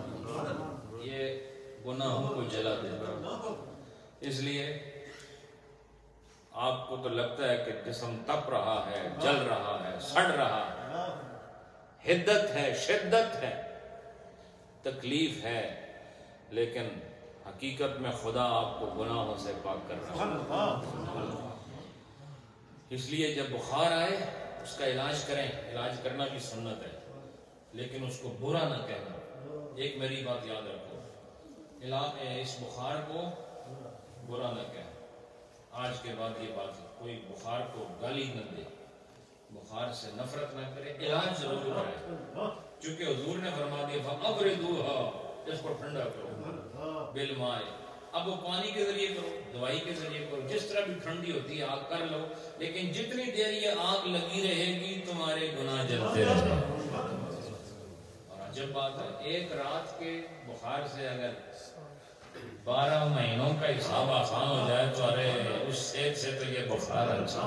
یہ گناہوں کو جلا دیتا ہے۔ اس لیے آپ کو تو لگتا ہے کہ جسم تپ رہا ہے، جل رہا ہے، سڑ رہا ہے، حدت ہے، شدت ہے، تکلیف ہے، لیکن حقیقت میں خدا آپ کو گناہوں سے پاک کر رہا ہے۔ اس لیے جب بخار آئے اس کا علاج کریں، علاج کرنا بھی سنت ہے، لیکن اس کو برا نہ کہنا۔ ایک میری بات یاد رکھو، اس بخار کو برا نہ کہنا۔ آج کے بعد یہ بات ہے، کوئی بخار کو گالی نہ دے، بخار سے نفرت نہ کرے، علاج ضرور کرے، چونکہ حضور نے فرما دیا فَأَبْرِدُوهَا، اس کو ٹھنڈا کرو بالماء، اب وہ پانی کے ذریعے کرو، دوائی کے ذریعے کرو، جس طرح بھی ٹھنڈی ہوتی ہے آگ کر لو، لیکن جتنی دیر یہ آگ لگی رہے گی تمہارے گناہ جلتے رہیں گے۔ اور عجب بات ہے، ایک رات کے بخار سے اگر 12 مہینوں کا حساب آسان ہو جائے تو ارے اس صحت سے تو یہ بخار اچھا۔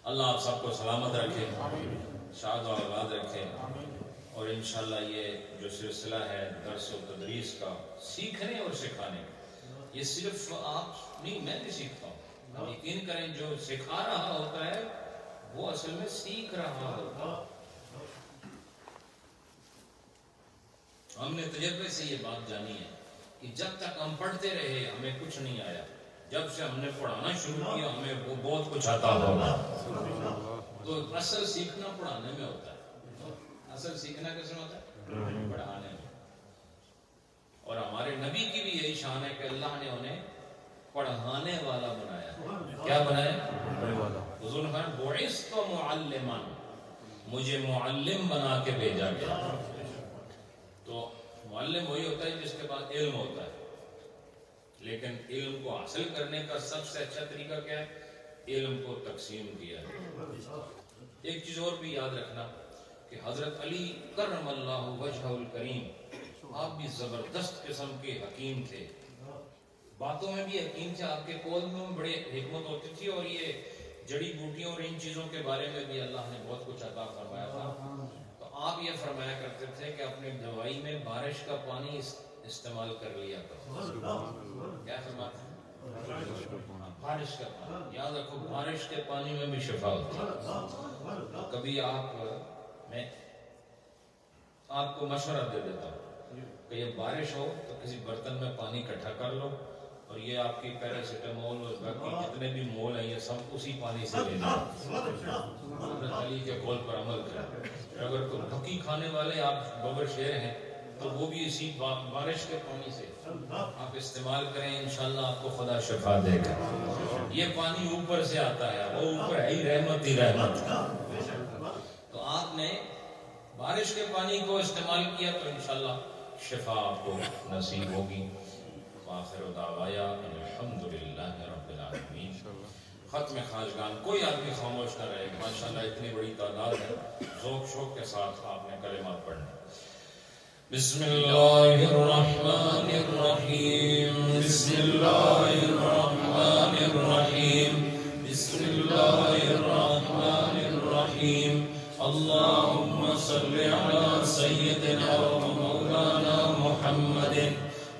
اللہ آپ سب کو سلامت رکھے، شاد و آباد رکھے، اور انشاءاللہ یہ جو سلسلہ ہے درس و تدریس کا، سیکھنے اور سکھانے کا، یہ صرف آپ نہیں، میں بھی سیکھتا ہوں، یقین کریں جو سکھا رہا ہوتا ہے وہ اصل میں سیکھ رہا ہوتا ہے۔ ہم نے تجربے سے یہ بات جانی ہے کہ جب تک ہم پڑھتے رہے ہمیں کچھ نہیں آیا، جب سے ہم نے پڑھانا شروع کیا ہمیں وہ بہت کچھ آتا ہوگا۔ تو اصل سیکھنا پڑھانے میں ہوتا ہے، اصل سیکھنا کس میں ہوتا ہے؟ پڑھانے میں۔ اور ہمارے نبی کی بھی یہی شان ہے کہ اللہ نے انہیں پڑھانے والا بنایا۔ کیا بنایا؟ حضور نے فرمایا بعثت معلما، مجھے معلم بنا کے بھیجا گیا۔ تو معلم وہی ہوتا ہے جس کے پاس علم ہوتا ہے، لیکن علم کو حاصل کرنے کا سب سے اچھا طریقہ کیا ہے؟ علم کو تقسیم کیا ہے۔ ایک چیز اور بھی یاد رکھنا کہ حضرت علی کرم اللہ وجہہ الکریم، آپ بھی زبردست قسم کے حکیم تھے، باتوں میں بھی حکیم تھے، آپ کے قول میں بڑے حکمت ہوتی تھی، اور یہ جڑی بوٹیوں اور ان چیزوں کے بارے میں بھی اللہ نے بہت کچھ عطا فرمایا تھا۔ تو آپ یہ فرمایا کرتے تھے کہ اپنی دوائی میں بارش کا پانی استعمال کر لیا کرو۔ کیا فرماتے ہیں؟ بارش کا پانی، یاد رکھو بارش کے پانی میں بھی شفا ہوتی ہے۔ کبھی میں آپ کو مشورہ دے دیتا ہوں کہ یہ بارش ہو تو کسی برتن میں پانی اکٹھا کر لو، اور یہ آپ کی پیراسیٹامول اور باقی جتنے بھی مول ہیں یہ سب اسی پانی سے لے لیں۔ حضرت علی کے قول پر عمل کریں۔ اگر کوئی بھکی کھانے والے آپ ببر شیر ہیں تو وہ بھی اسی بارش کے پانی سے آپ استعمال کریں، انشاءاللہ آپ کو خدا شفا دے گا۔ یہ پانی اوپر سے آتا ہے، وہ اوپر ہے ہی رحمت ہی رحمت۔ تو آپ نے بارش کے پانی کو استعمال کیا تو انشاءاللہ شفا آپ کو نصیب ہوگی۔ آخر دعوایا الحمدللہ رب العالمین۔ ختم خواجگان، کوئی آدمی خاموش نہ رہے، ماشاءاللہ اتنی بڑی تعداد ہے، ذوق شوق کے ساتھ آپ نے کلمات پڑھنا۔ بسم اللہ الرحمن الرحیم، بسم اللہ الرحمن الرحیم، بسم اللہ الرحمن الرحیم۔ اللہم صل علی سیدنا و مولانا محمد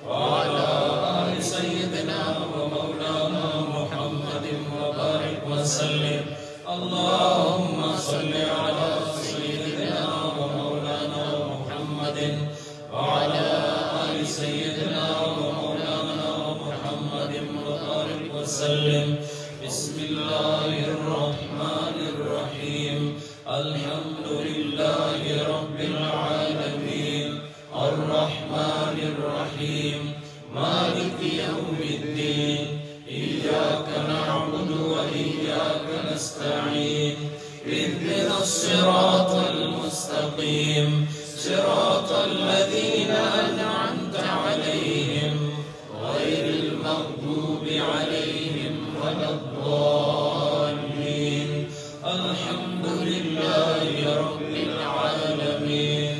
وعلى آل سيدنا ومولانا محمد وبارك وسلم۔ اللهم صل على سيدنا ومولانا محمد وعلى آل سيدنا ومولانا محمد وبارك وسلم۔ بسم الله الرحمن الرحيم، الحمد لله رب العالمين، الرحمن الرحيم، مالك يوم الدين، إياك نعبد وإياك نستعين، اهدنا الصراط المستقيم، صراط الذين أنعمت عليهم غير المغضوب عليهم ولا الضالين۔ الحمد لله رب العالمين،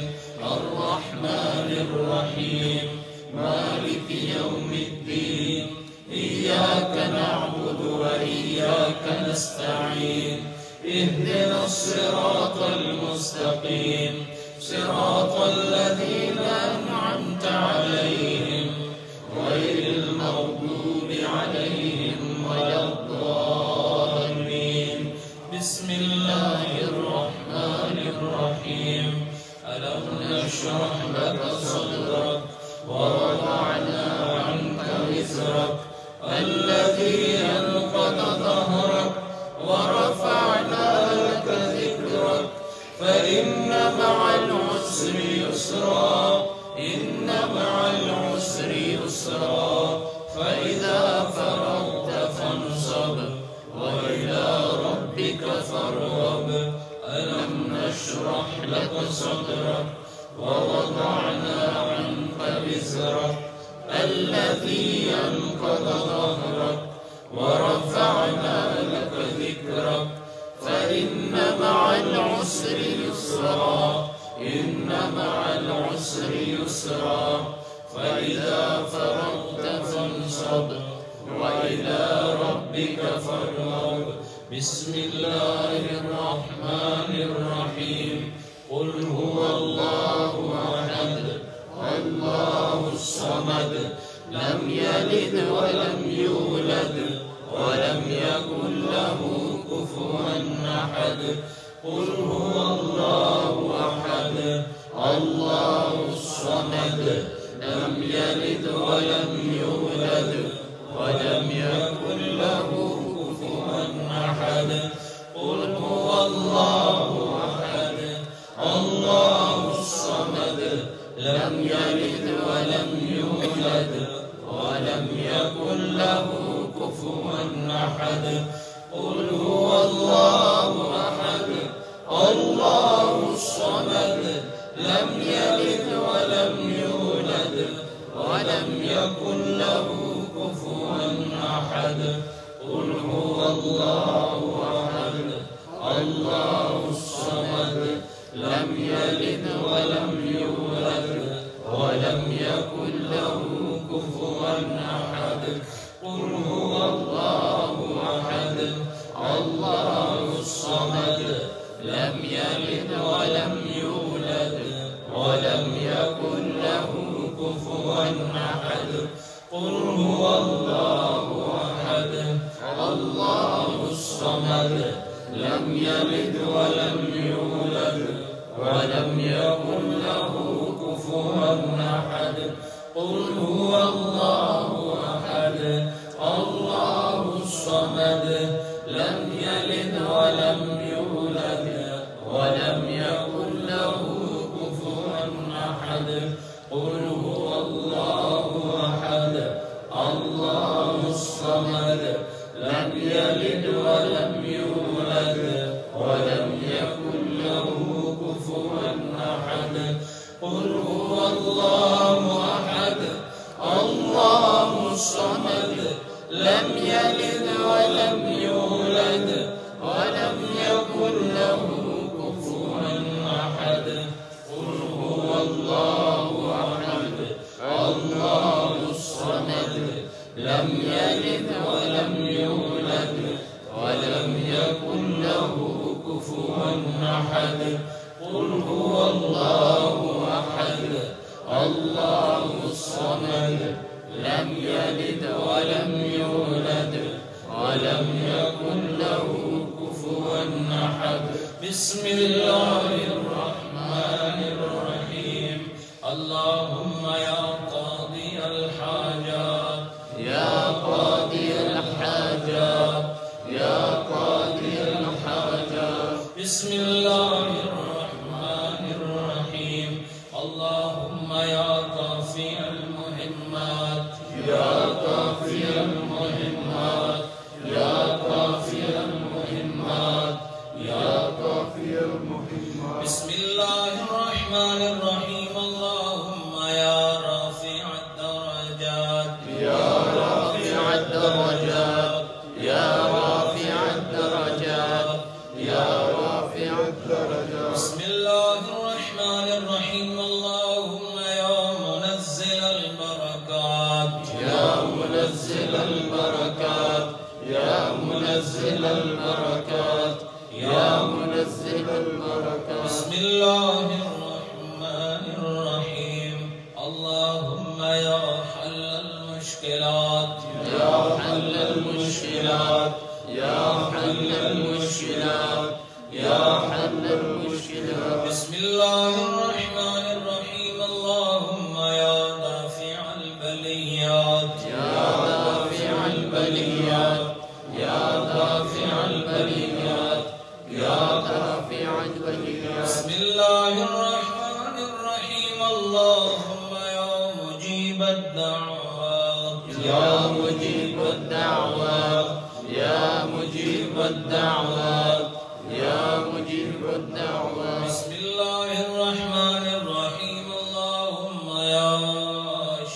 الرحمن الرحيم، مالك يوم الدين، إياك نعبد وإياك نستعين، اهدنا الصراط المستقيم، صراط الذين أنعمت عليهم غير المغضوب عليهم ولا الضالين۔ بسم الله الرحمن الرحيم، ألم نشرح لك صدرك ووضعنا عنك وزرك الذي أنقض ظهرك ورفعنا لك ذكرك فإن مع العسر يسرا إن مع العسر يسرا فإذا فرغت فانصب وإلى ربك فارغب ألم نشرح لك صدرك ووضعنا عنك وزرك الذي أنقض ظهرك ورفعنا لك ذكرك فإن مع العسر يسرا إن مع العسر يسرا فإذا فرغت فانصب وإلى ربك فارغب بسم الله الرحمن الرحيم قل هو الله أحد الله الصمد لم يلد ولم يولد ولم يكن له كفوا أحد قل هو الله أحد الله الصمد لم يلد ولم يولد ولم يكن له كفوا أحد قل هو الله أحد الله الصمد لم يلد ولم يولد ولم يكن له كفوا أحد قل هو الله أحد الله الصمد لم يلد ولم يولد ولم يكن له كفوا أحد قل هو الله أحد الله الصمد لم يلد ولم يولد ولم يكن له كفوا أحد قل هو الله أحد الله الصمد لم يلد ولم يولد ولم يكن له كفوا أحد قل هو الله أحد الله الصمد لم يلد ولم يولد ولم يكن له كفوا أحد قل هو الله أحد الله الصمد لم يلد ولم يولد ولم يكن له كفوا أحد قل هو الله أحد الله الصمد لم يلد ولم يولد ولم يكن له كفوا أحد قل هو الله أحد الله الصمد لم يلد ولم يولد ولم يكن له كفوا أحد قل هو الله أحد الله الصمد لم يلد ولم يولد ولم يكن له كفوا أحد قل هو الله أحد الله الصمد لم يلد ولم يولد ولم يكن له كفوا أحد بسم الله الرحمن الرحيم اللهم يا قاضي الحاجات يا قاضي الحاجات يا قاضي الحاجات بسم الله الرحمن الرحيم اللهم يا كافي المهمات يا كافي المهمات يا كافي المهمات يا كافي المهمات بسم الله الرحمن الرحيم اللهم يا رافع الدرجات يا رافع الدرجات يا رافع الدرجات يا رافع الدرجات بسم الله الرحمن الرحيم اللهم يا منزل البركات يا منزل البركات يا منزل البركات يا منزل البركات بسم الله الرحمن الرحيم اللهم يا حل المشكلات يا حل المشكلات يا حل المشكلات يا حل المشكلات بسم الله الرحمن الرحيم اللهم يا دافع الدعوات يا مجيب الدعوات. بسم الله الرحمن الرحيم اللهم يا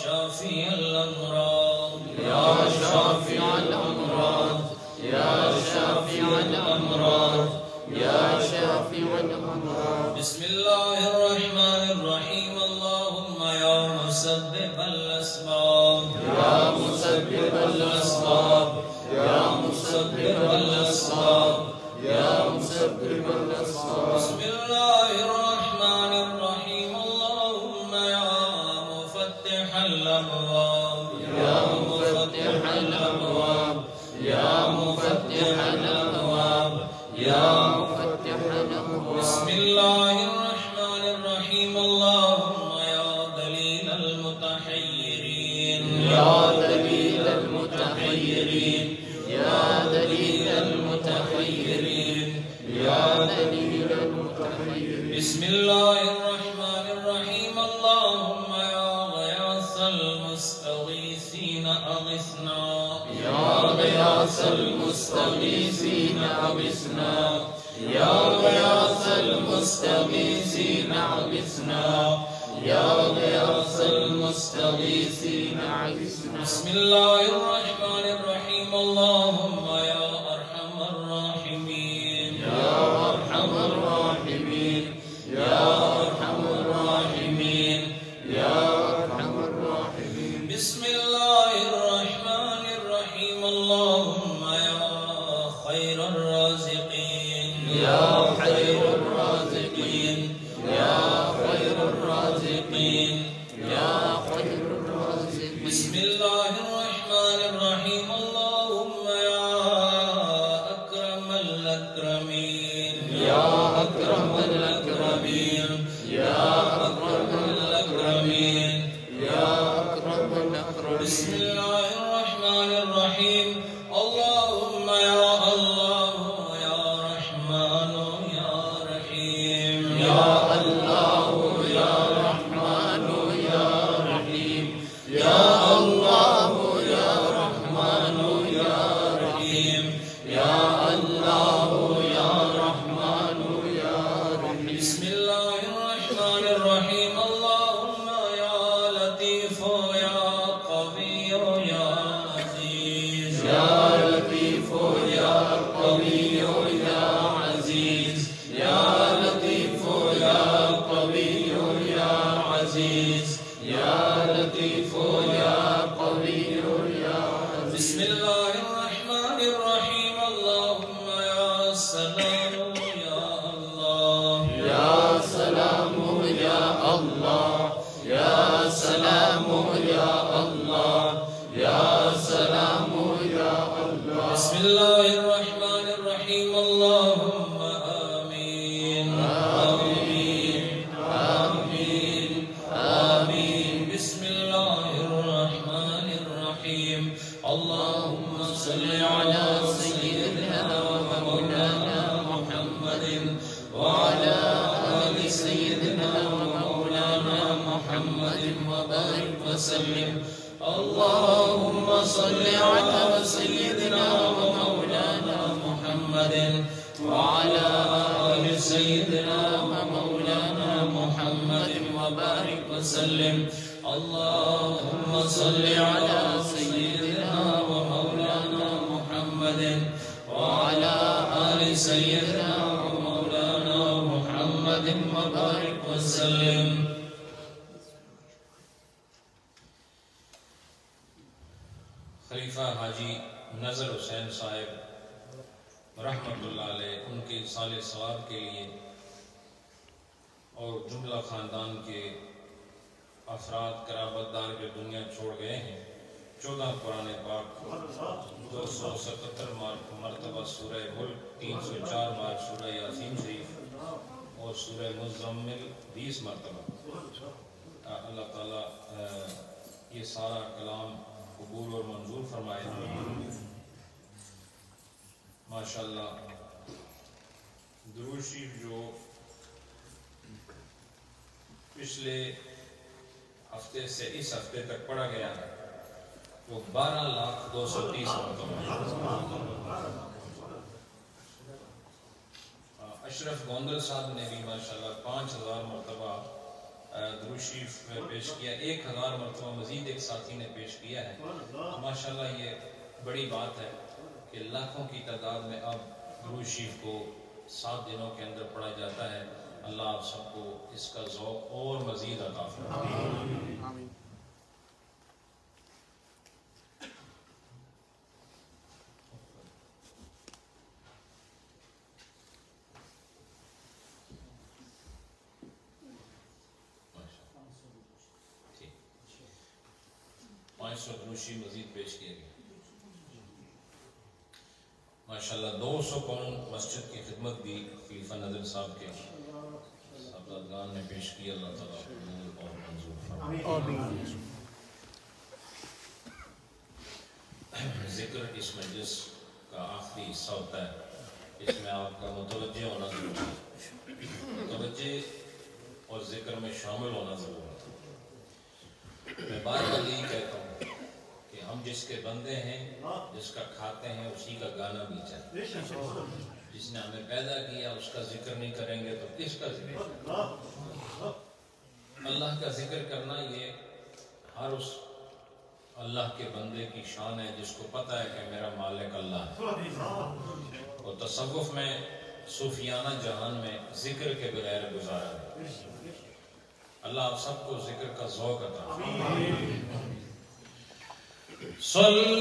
شافي الأمراض يا شافع الأمراض يا شافع الأمراض يا شافع الأمراض. بسم الله الرحمن الرحيم اللهم يا مسبب الأسباب يا مسبب الأسباب يا مسبب الأسباب يا مسبب الأسباب. بسم الله الرحمن الرحيم اللهم يا مفتح الأبواب يا مفتح الأبواب يا مفتح الأبواب يا مفتح الأبواب. بسم الله الرحمن الرحيم اللهم يا دليل المتحيرين يا دليل المتحيرين يا دليل المتحيرين يا دليل المتحيرين. بسم الله الرحمن الرحيم اللهم يا غياث المستغيثين أغثنا يا غياث المستغيثين أغثنا يا غياث المستغيثين أغثنا يا غياث المستغيثين أغثنا. بسم الله الرحمن الرحيم اللهم يا أرحم الراحمين يا أرحم الراحمين يا أرحم الراحمين يا أرحم الراحمين. بسم الله الرحمن الرحيم اللهم يا خير الرازقين يا خير الرازقين يا خير الرازقين يا خير الرازقين. بسم الله الرحمن الرحيم اللهم يا أكرم الأكرمين يا أكرم الأكرمين يا أكرم الأكرمين يا أكرم الأكرمين. بسم الله الرحمن الرحيم اللهم يا الله يا رحمن يا رحيم يا الله يا رحمن يا رحيم يا الله يا رحمن يا رحيم يا الله يا رحمن يا رحيم. بسم الله الرحمن الرحيم اللهم يا لطيف يا قدير يا عزيز يا لطيف يا قوي يا عزيز يا لطيف يا قوي يا عزيز يا لطيف يا قوي يا عزيز. بسم الله الرحمن الرحيم اللهم يا سلام يا الله يا سلام يا الله يا سلام يا الله يا سلام يا الله. بسم الله الرحمن الرحيم اللهم آمين آمين آمين آمين. بسم الله الرحمن الرحيم اللهم صل على سيدنا ومولانا محمد وعلى آل سيدنا ومولانا محمد وبارك وسلم. اللهم صل على سيدنا ومولانا محمد وعلى آل سيدنا ومولانا محمد وبارك وسلم. اللهم صل على سيدنا ومولانا محمد وعلى آل سيدنا ومولانا محمد وبارك وسلم. خلیفہ حاجی نظر حسین صاحب رحمت اللہ علیہ ان کے سال ثواب کے لیے اور جملہ خاندان کے افراد قرابت دار کے دنیا چھوڑ گئے ہیں. 14 قرآن پاک 277 مرتبہ سورہ ملک 304 بار سورہ یاسین شریف اور سورہ مزمل 20 مرتبہ. اللہ تعالیٰ یہ سارا کلام قبول اور منظور فرمائے. ماشاءاللہ درود شریف جو پچھلے ہفتے سے اس ہفتے تک پڑھا گیا ہے وہ 12,230 مرتبہ. اشرف گوندل صاحب نے بھی ماشاءاللہ 5000 مرتبہ درود شریف پیش کیا، 1000 مرتبہ مزید ایک ساتھی نے پیش کیا ہے۔ ماشاءاللہ یہ بڑی بات ہے کہ لاکھوں کی تعداد میں اب درود شریف کو 7 دنوں کے اندر پڑھا جاتا ہے۔ اللہ آپ سب کو اس کا ذوق اور مزید عطا فرمائے۔ آمین۔ ٹھیک 500 درود شریف مزید پیش کیا گیا۔ ماشاءاللہ 200 پاؤنڈ مسجد کی خدمت بھی خلیفہ نظر صاحب کے صاحبزادگان نے پیش کی۔ اللہ تعالیٰ قبول اور منظور فرمائے۔ ذکر اس مجلس کا آخری حصہ ہوتا ہے، اس میں آپ کا متوجہ ہونا ضروری ہے، متوجہ اور ذکر میں شامل ہونا ضروری ہے۔ میں بار بار یہی کہتا ہوں کہ ہم جس کے بندے ہیں، جس کا کھاتے ہیں، اسی کا گانا بھی چاہتے ہیں۔ جس نے ہمیں پیدا کیا اس کا ذکر نہیں کریں گے تو کس کا ذکر؟ اللہ کا ذکر کرنا یہ ہر اس اللہ کے بندے کی شان ہے جس کو پتہ ہے کہ میرا مالک اللہ ہے۔ اور تصوف میں صوفیانہ جہان میں ذکر کے بغیر گزارا ہے۔ اللہ آپ سب کو ذکر کا ذوق عطا فرمائے۔ صلی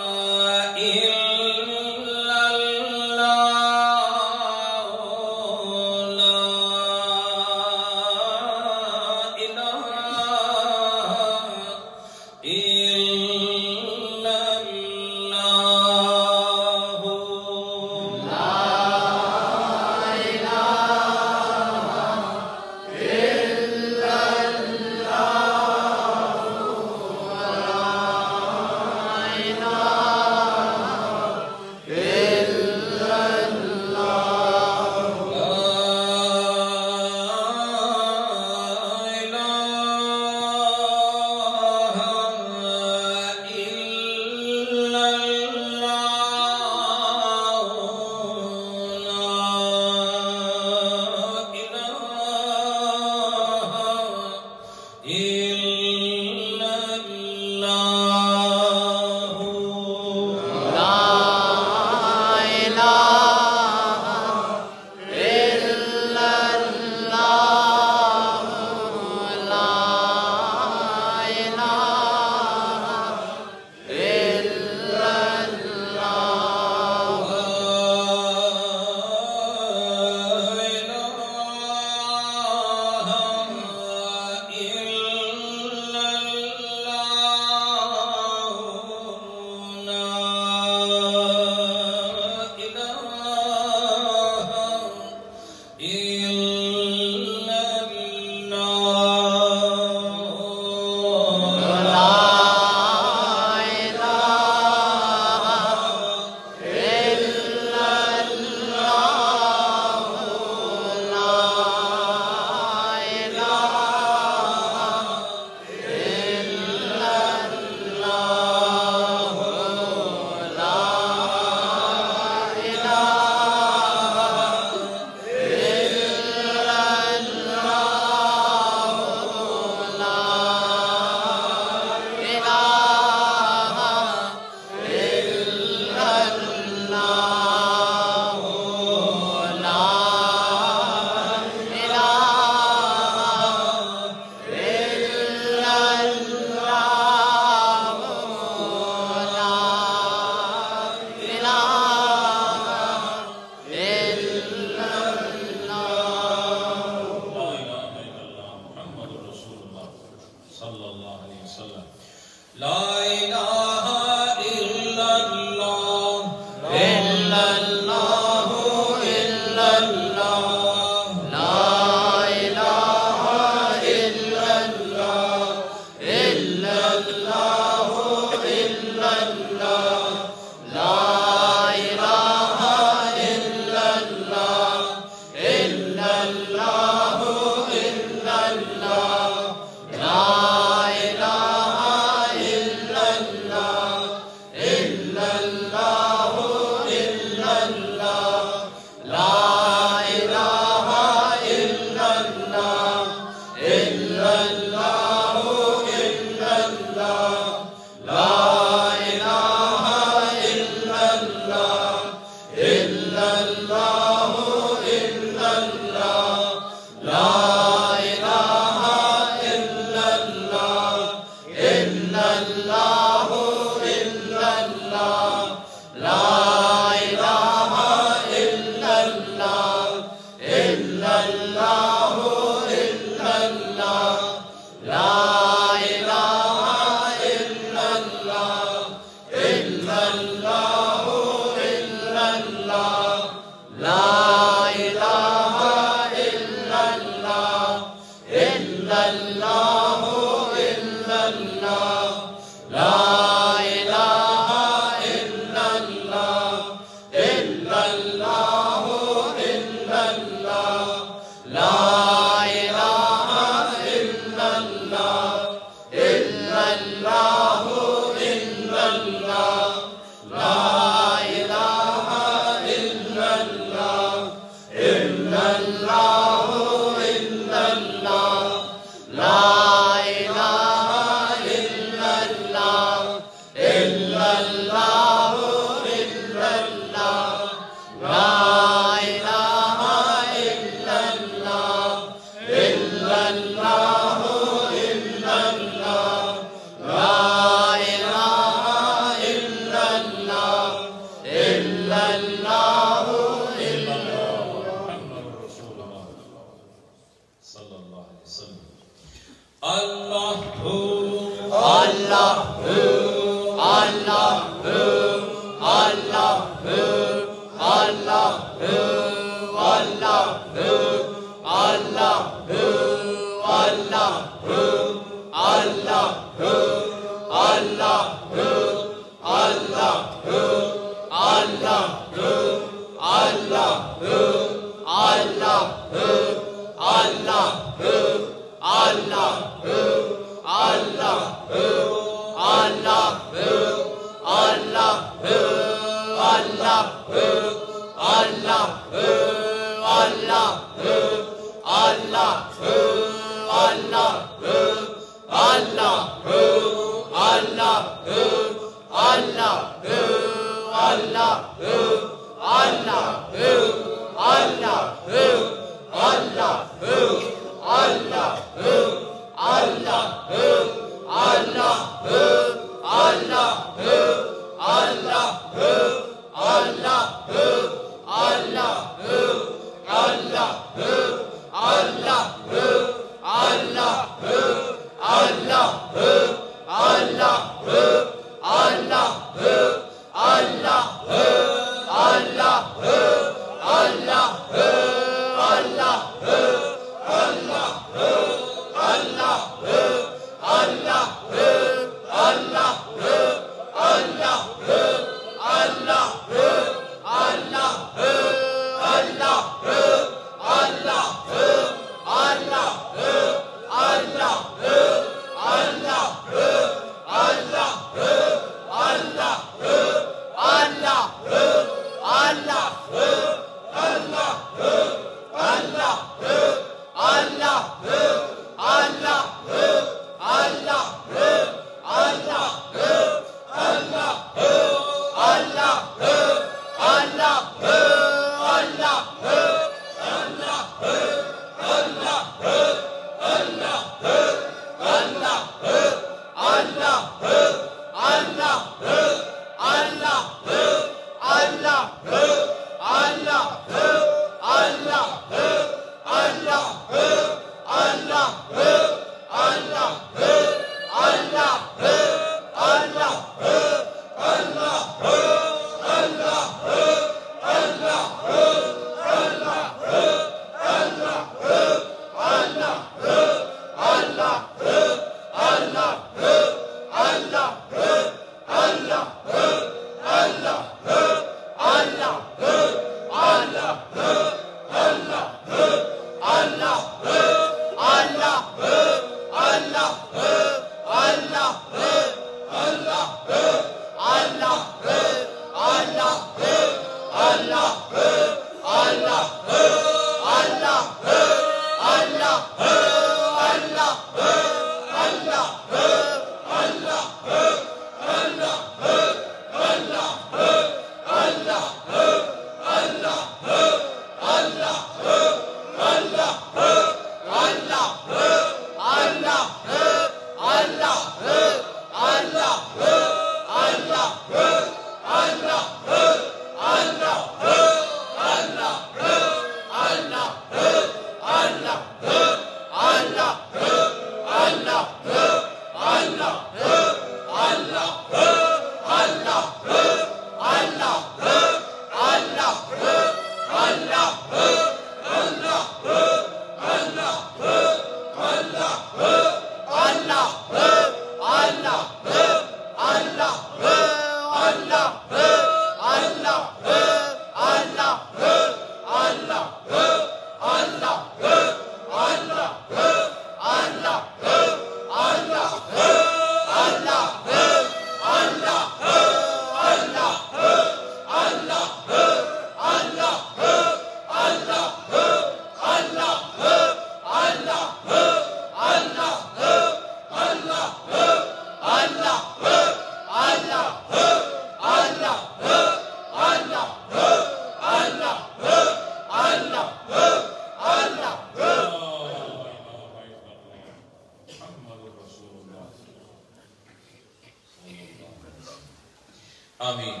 آمین.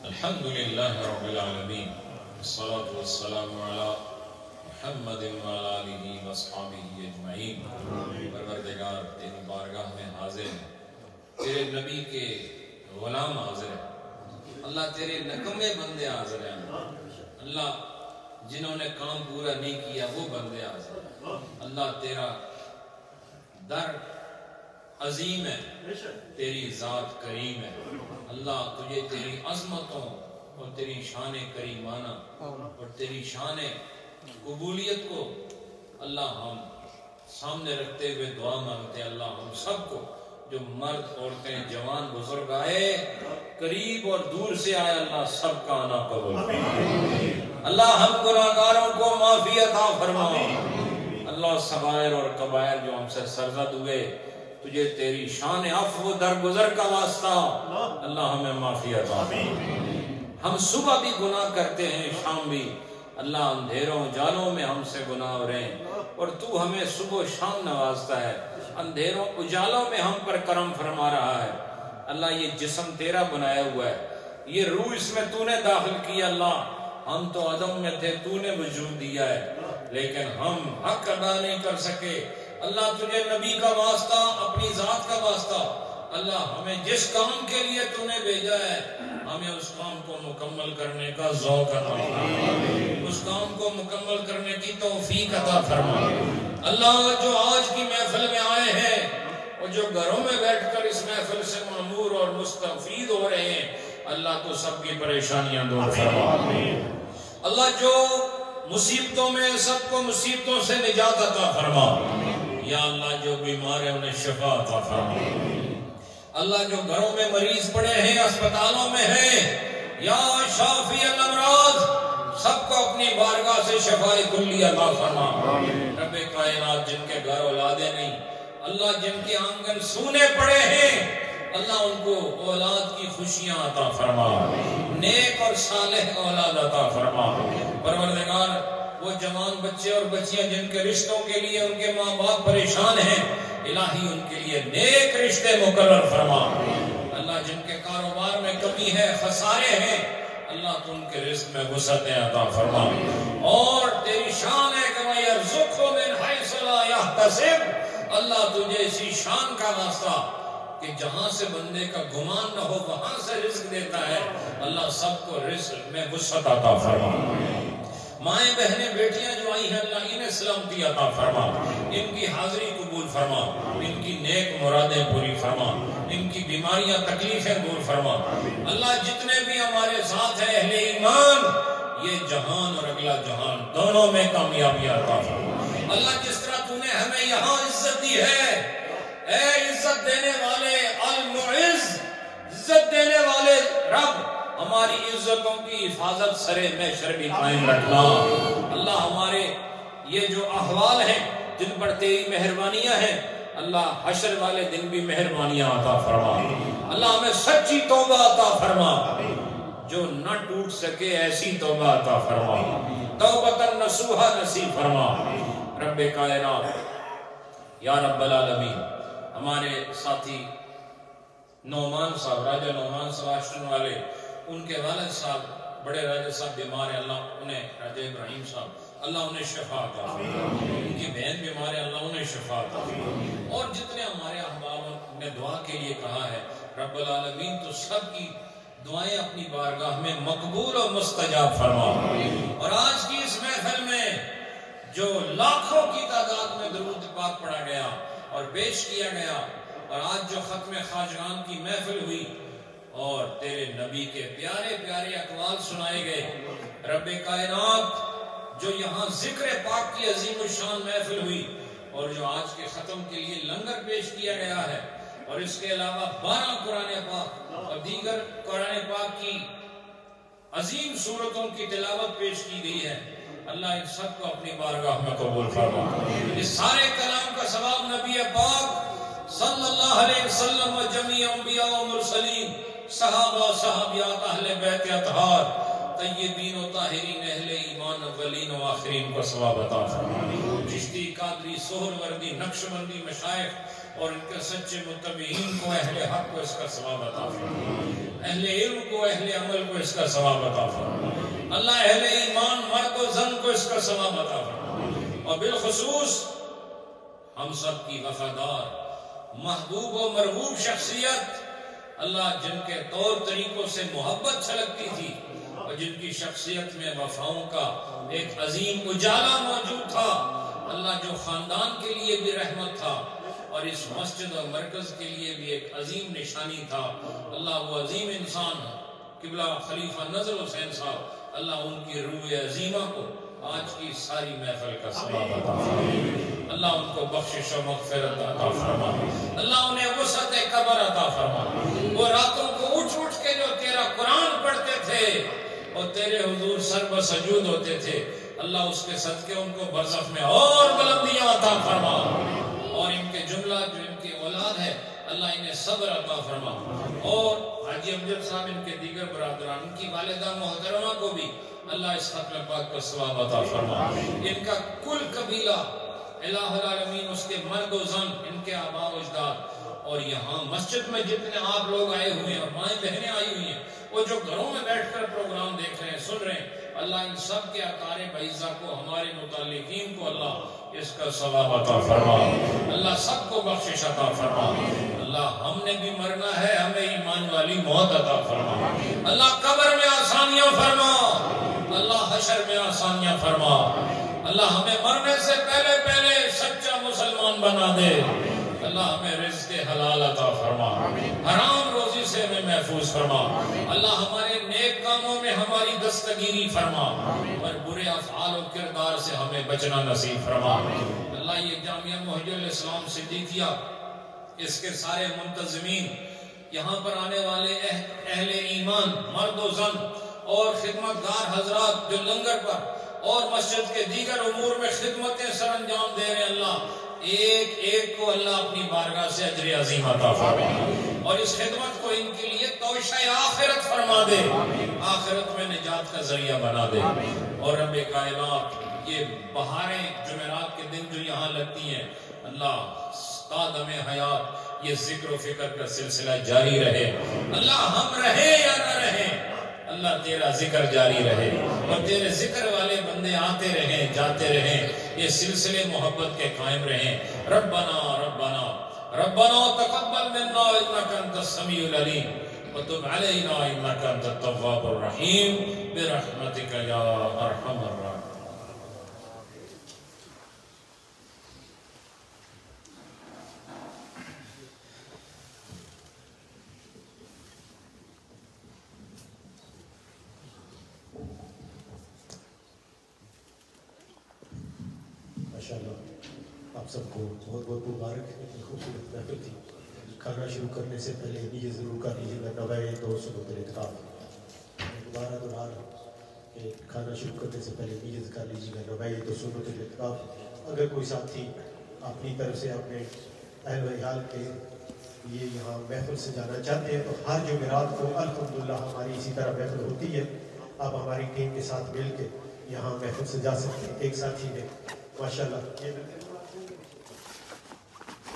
الحمدللہ رب العالمین والصلاة والسلام علی محمد وعلی آلہ واصحابہ اجمعین. پروردگار تیری بارگاہ میں حاضر ہیں، تیرے نبی کے غلام حاضر ہیں، اللہ تیرے نکمے بندے حاضر ہیں اللہ، جنہوں نے کام پورا نہیں کیا وہ بندے حاضر ہیں اللہ، تیرا در عظیم ہے، تیری ذات کریم ہے اللہ، تجھے تیری عظمتوں اور تیری شان کریمانہ اور تیری شان قبولیت کو اللہ ہم سامنے رکھتے ہوئے دعا مانگتے ہیں اللہ، ہم سب کو جو مرد عورتیں جوان بزرگ آئے قریب اور دور سے آئے اللہ سب کا آنا قبول اللہ، ہم گناہگاروں کو معافی عطا فرما اللہ، صغائر اور کبائر جو ہم سے سرزد ہوئے تجھے تیری شان عفو درگزر کا واسطہ اللہ ہمیں معافی عطا فرما۔ ہم صبح بھی گناہ کرتے ہیں شام بھی اللہ، اندھیروں جالوں میں ہم سے گناہ ہو رہے ہیں اور تو ہمیں صبح و شام نوازتا ہے، اندھیروں اجالوں میں ہم پر کرم فرما رہا ہے اللہ، یہ جسم تیرا بنایا ہوا ہے، یہ روح اس میں تو نے داخل کیا اللہ، ہم تو عدم میں تھے تو نے وجود دیا ہے لیکن ہم حق ادا نہیں کر سکے اللہ، تجھے نبی کا واسطہ اپنی ذات کا واسطہ اللہ، ہمیں جس کام کے لیے تو نے بھیجا ہے ہمیں اس کام کو مکمل کرنے کا ذوق عطا فرما، اس کام کو مکمل کرنے کی توفیق عطا فرما اللہ، جو آج کی محفل میں آئے ہیں اور جو گھروں میں بیٹھ کر اس محفل سے معمور اور مستفید ہو رہے ہیں اللہ، تو سب کی پریشانیاں دور فرما اللہ، جو مصیبتوں میں سب کو مصیبتوں سے نجات عطا فرما یا اللہ، جو بیمار ہیں انہیں شفا عطا فرما اللہ، جو گھروں میں مریض پڑے ہیں اسپتالوں میں ہیں یا شافی الامراض سب کو اپنی بارگاہ سے شفاء کلی عطا فرما رب کائنات، جن کے گھر اولادیں نہیں اللہ، جن کے آنگن سونے پڑے ہیں اللہ، ان کو اولاد کی خوشیاں عطا فرما، نیک اور صالح اولاد عطا فرما پروردگار، وہ جوان بچے اور بچیاں جن کے رشتوں کے لیے ان کے ماں باپ پریشان ہیں الہی ان کے لیے نیک رشتے مقرر فرما اللہ، جن کے کاروبار میں کمی ہے خسارے ہیں اللہ، تو ان کے رزق میں وسعتیں عطا فرما اور تیری شان ہے کہ وَيَرْزُقْهُ مِنْ حَيْثُ لَا يَحْتَسِبُ اللہ، تجھے اسی شان کا واسطہ کہ جہاں سے بندے کا گمان نہ ہو وہاں سے رزق دیتا ہے اللہ، سب کو رزق میں وسعت عطا فرما مائیں بہنیں بیٹیاں جو آئی ہیں اللہ، انہیں سلامتی عطا فرما، ان کی حاضری قبول فرما، ان کی نیک مرادیں پوری فرما، ان کی بیماریاں تکلیفیں دور فرما اللہ، جتنے بھی ہمارے ساتھ ہیں اہل ایمان یہ جہان اور اگلا جہان دونوں میں کامیابی عطا فرما اللہ، جس طرح تو نے ہمیں یہاں عزت دی ہے اے عزت دینے والے المعز، عزت دینے والے رب، ہماری عزتوں کی حفاظت سرے محشر بھی قائم رکھنا اللہ، ہمارے یہ جو احوال ہیں جن پر تیری مہربانیاں ہیں اللہ، حشر والے دن بھی مہربانیاں عطا فرما اللہ، ہمیں سچی توبہ عطا فرما جو نہ ٹوٹ سکے ایسی توبہ عطا فرما، توبۃ نصوحہ نصیب فرما رب کائنات یا رب العالمین۔ ہمارے ساتھی نعمان صاحب، راجہ نعمان صاحب آشٹن والے، ان کے والد صاحب بڑے راجہ صاحب بیمار ہیں اللہ، انہیں راجہ ابراہیم صاحب اللہ انہیں شفا عطا فرما، ان کی بہن بیمار ہے اللہ انہیں شفا عطا فرما، اور جتنے ہمارے احباب نے دعا کے لیے کہا ہے رب العالمین تو سب کی دعائیں اپنی بارگاہ میں مقبول اور مستجاب فرما۔ اور آج کی اس محفل میں جو لاکھوں کی تعداد میں درود پاک پڑھا گیا اور پیش کیا گیا، اور آج جو ختم خواجگان کی محفل ہوئی اور تیرے نبی کے پیارے پیارے اقوال سنائے گئے رب کائنات، جو یہاں ذکر پاک کی عظیم الشان محفل ہوئی اور جو آج کے ختم کے لیے لنگر پیش کیا گیا ہے، اور اس کے علاوہ 12 قرآن پاک اور دیگر قرآن پاک کی عظیم سورتوں کی تلاوت پیش کی گئی ہے اللہ، ان سب کو اپنی بارگاہ میں قبول فرما۔ اس سارے کلام کا ثواب نبی پاک صلی اللہ علیہ وسلم و جمیع انبیاء و مرسلین، صحابہ و صحابیات، اہل بیت اطہار، طیبین و طاہرین، اہل ایمان اولین و آخرین کو ثواب عطا فرما۔ چشتی، قادری، سہروردی، نقشبندی مشائخ اور ان کے سچے متبعین کو، اہل حق کو اس کا ثواب عطا فرما، اہل علم کو، اہل عمل کو اس کا ثواب عطا فرما اللہ، اہل ایمان مرد و زن کو اس کا ثواب عطا فرما، اور بالخصوص ہم سب کی وفادار محبوب و مرغوب شخصیت اللہ جن کے طور طریقوں سے محبت چھلکتی تھی اور جن کی شخصیت میں وفاؤں کا ایک عظیم اجالا موجود تھا، اللہ جو خاندان کے لیے بھی رحمت تھا اور اس مسجد اور مرکز کے لیے بھی ایک عظیم نشانی تھا، اللہ وہ عظیم انسان قبلہ خلیفہ نظر حسین صاحب، اللہ ان کی روح عظیمہ کو آج کی ساری محفل کا ثواب عطا فرما، اللہ ان کو بخشش و مغفرت عطا فرما، اللہ انہیں وسعت قبر عطا فرما، وہ راتوں کو اٹھ اٹھ کے جو تیرا قرآن پڑھتے تھے اور تیرے حضور سر بسجود ہوتے تھے، اللہ اس کے صدقے ان کو برزخ میں اور بلندیاں عطا فرما، اور ان کے جملہ جو ان کی اولاد ہے اللہ انہیں صبر عطا فرما، اور حاجی امجد صاحب ان کے دیگر برادران ان کی والدہ محترمہ کو بھی اللہ اس ختم پاک کا ثواب عطا فرما، ان کا کل قبیلہ الہ العالمین اس کے مرد و زن ان کے آباء و اجداد، اور یہاں مسجد میں جتنے آپ لوگ آئے ہوئے ہیں اور مائیں بہنیں آئی ہوئی ہیں، وہ جو گھروں میں بیٹھ کر پروگرام دیکھ رہے ہیں سن رہے ہیں، اللہ ان سب کے اقارب اعزاء کو ہمارے متعلقین کو اللہ اس کا ثواب عطا فرما، اللہ سب کو بخشش عطا فرما، اللہ ہم نے بھی مرنا ہے ہمیں ایمان والی موت عطا فرما، اللہ قبر میں آسانیاں فرما، اللہ حشر میں آسانیاں فرما، اللہ ہمیں مرنے سے پہلے پہلے سچا مسلمان بنا دے، اللہ ہمیں رزق حلال عطا فرما، حرام روزی سے ہمیں محفوظ فرما، اللہ ہمارے نیک کاموں میں ہماری دستگیری فرما، اور برے افعال و کردار سے ہمیں بچنا نصیب فرما، اللہ یہ جامعہ محی الاسلام صدیقیہ اس کے سارے منتظمین، یہاں پر آنے والے اہل ایمان مرد و زن اور خدمتگار حضرات جو لنگر پر اور مسجد کے دیگر امور میں خدمتیں سر انجام دے رہے ہیں، اللہ ایک ایک کو اللہ اپنی بارگاہ سے اجر عظیم عطا فرما، اور اس خدمت کو ان کے لیے توشہ آخرت فرما دے، آخرت میں نجات کا ذریعہ بنا دے، اور رب کائنات یہ بہاریں جمعرات کے دن جو یہاں لگتی ہیں، اللہ تا دم حیات یہ ذکر و فکر کا سلسلہ جاری رہے، اللہ ہم رہیں یا نہ رہیں اللہ تیرا ذکر جاری رہے، اور تیرے ذکر والے بندے آتے رہیں جاتے رہیں، یہ سلسلے محبت کے قائم رہیں، ربنا ربنا ربنا تقبل منا انك انت السميع العليم وتب علينا انك انت التواب الرحيم برحمتك يا ارحم الراحمين۔ آپ سب کو بہت بہت مبارک، اتنی خوبصورت محفل تھی۔ کھانا شروع کرنے سے پہلے یہ ضرور کر لیجیے گا نوائے دو سنت الاعتکاف، دوبارہ دہرا رہا ہوں کہ کھانا شروع کرنے سے پہلے یہ کر لیجیے گا نوائے دو سنت الاعتکاف۔ اگر کوئی ساتھی اپنی طرف سے اپنے اہل و عیال کے لیے یہاں محفل سے جانا چاہتے ہیں تو ہر جمعرات کو الحمدللہ ہماری اسی طرح محفل ہوتی ہے، آپ ہماری ٹیم کے ساتھ مل کے یہاں محفل سے جا سکتے ہیں۔ ایک ساتھی نے ماشاءاللہ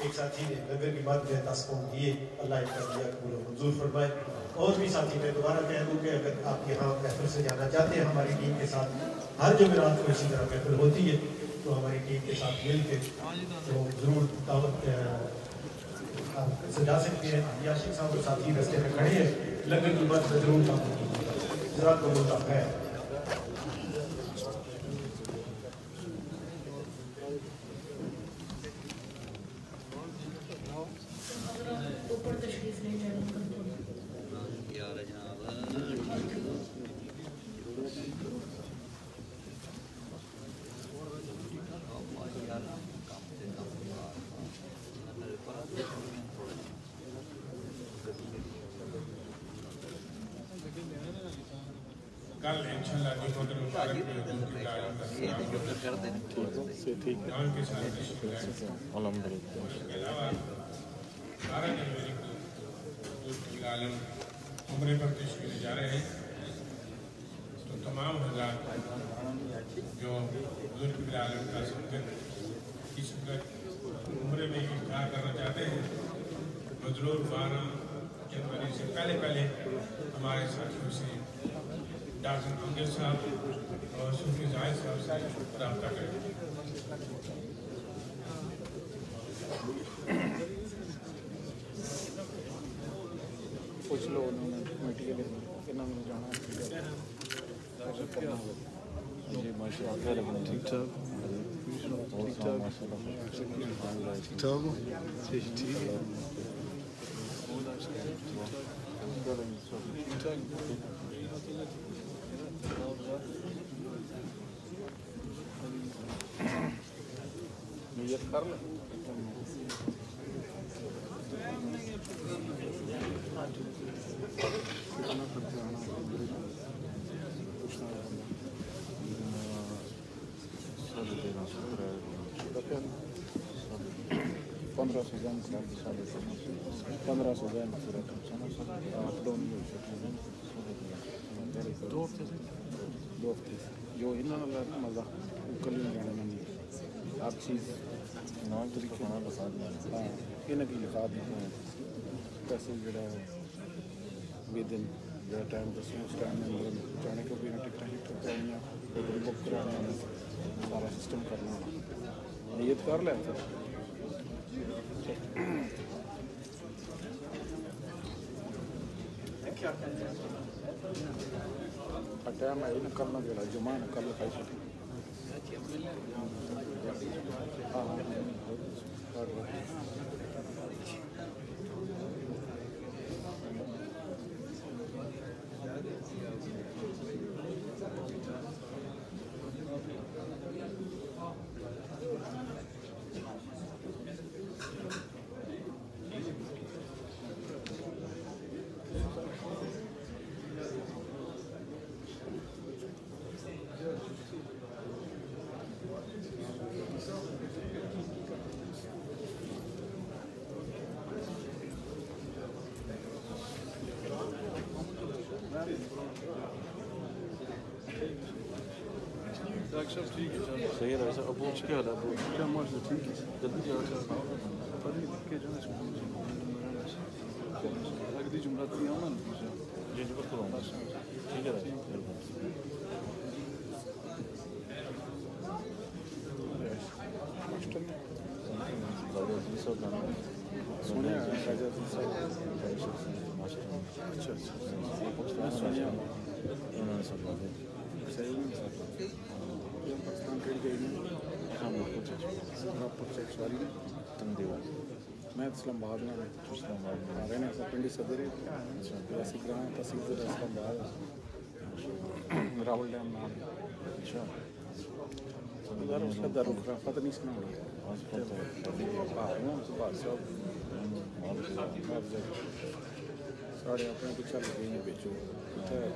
ایک ساتھی نے لنگر کی بات میں تاسکوں دیے، اللہ ان کا دیا قبول و منظور فرمائے۔ اور بھی ساتھی میں دوبارہ کہہ دوں کہ اگر آپ یہاں محفل سے جانا چاہتے ہیں ہماری ٹیم کے ساتھ، ہر جمعرات کو اسی طرح محفل ہوتی ہے تو ہماری ٹیم کے ساتھ مل کے تو ضرور دعوت سے جا سکتے ہیں۔ یاشق صاحب اور ساتھی رستے میں کھڑے ہیں، لنگر کی بات میں ضرور دعوت کیجیے گا، جزاک اللہ خیر۔ کل انشاءاللہ کی قدر مبارک میں حضور کی تعلیم کا سلام کے ساتھ تشریف لائیں۔ اس کے علاوہ 12 جنوری کو حضور کی عالم عمرے پر تشریف لے جا رہے ہیں، تو تمام حضرات جو حضور کی عالم کا سنت اس وقت عمرے میں افطار کرنا چاہتے ہیں، ضرور 12 جنوری سے پہلے ہمارے ساتھیوں سے ڈاکٹر امجد صاحب اور صوفی زاہد صاحب سے رابطہ کریں۔ لو کمیٹی کے انہوں نے جانا جی ماشاء اللہ ٹھیک ٹھاک ٹھیک ٹھاک ٹھیک ٹھاک نیت کر لیں پندرہ سو جان 1500 جان دو ہفتے جو انہوں نے مزہ کل جانے میں ہر چیز نام طریقے ہاں انہیں کی لکھا دی پیسے جڑا ہے ودن جو ٹائم دسوں اس ٹائم میں اندر جانے کو بھی ٹکٹیں کرانی ہوٹل بک کرانا سارا سسٹم کرنا نیت کر لیں ٹائم ہے نا کرنا جو جمع نہ کر لکھائی سکتے ہاں صحیح ہے ایسا ابو کیا حال ہے ابو کیا ماشاء ٹھیک ہے جلدی لگتی جملہ تھی امن جی جی بالکل ٹھیک ہے سنیا اچھا سنیا صحیح پاکستان ٹریڈ گئی ساری میں اسلام آباد میں رہنے پنڈی صدر ریاسی گراں تحصیل اسلام آباد راول ڈیم نام اچھا اس کا دارالخلافت نہیں سنا ساڑھے اپنے پچھا لگے ہیں بیچو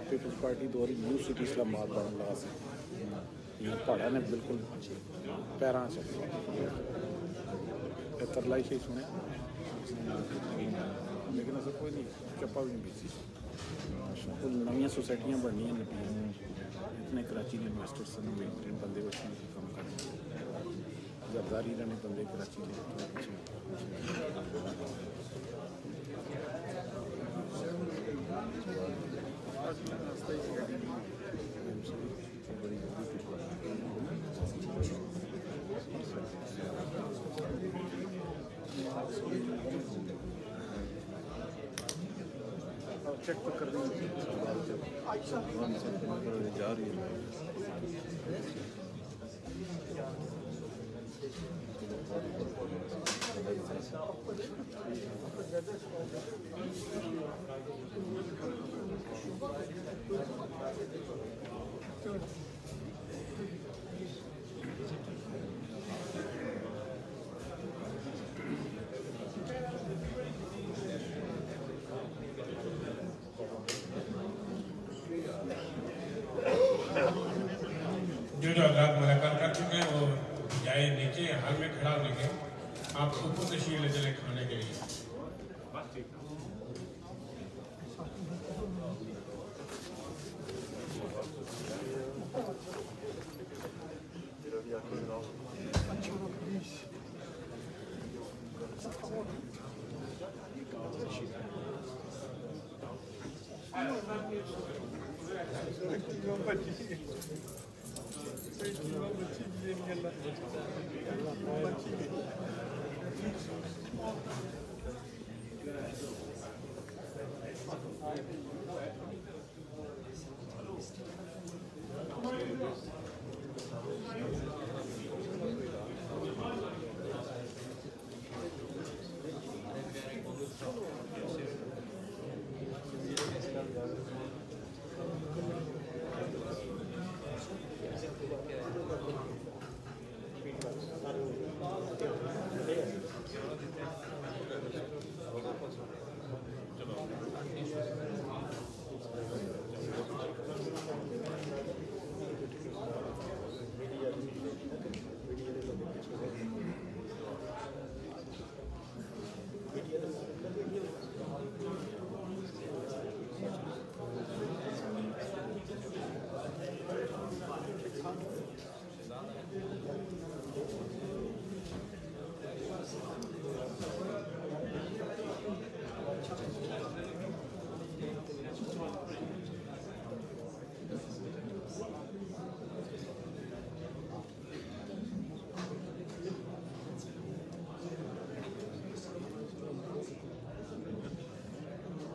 پیپلز پارٹی دوری نیو سٹی اسلام آباد بڑھن لگا سے پہاڑا نے بالکل پیراں سے ترلائی سے سنے لیکن ایسا کوئی نہیں چپا بھی نہیں بیچی نویاں سوسائٹیاں بڑھنی ہیں اتنے کراچی نے انویسٹر سے بندے بچے کام کرنے زرداری رہنے بندے کراچی نے چیک تو کر دیں جا رہی ہے جو حضرات ملاقات کر چکے ہیں وہ جائے نیچے حال میں کھڑا ہونے کے آپ اوپر تشریف لے چلیں کھانے کے لیے Thank you.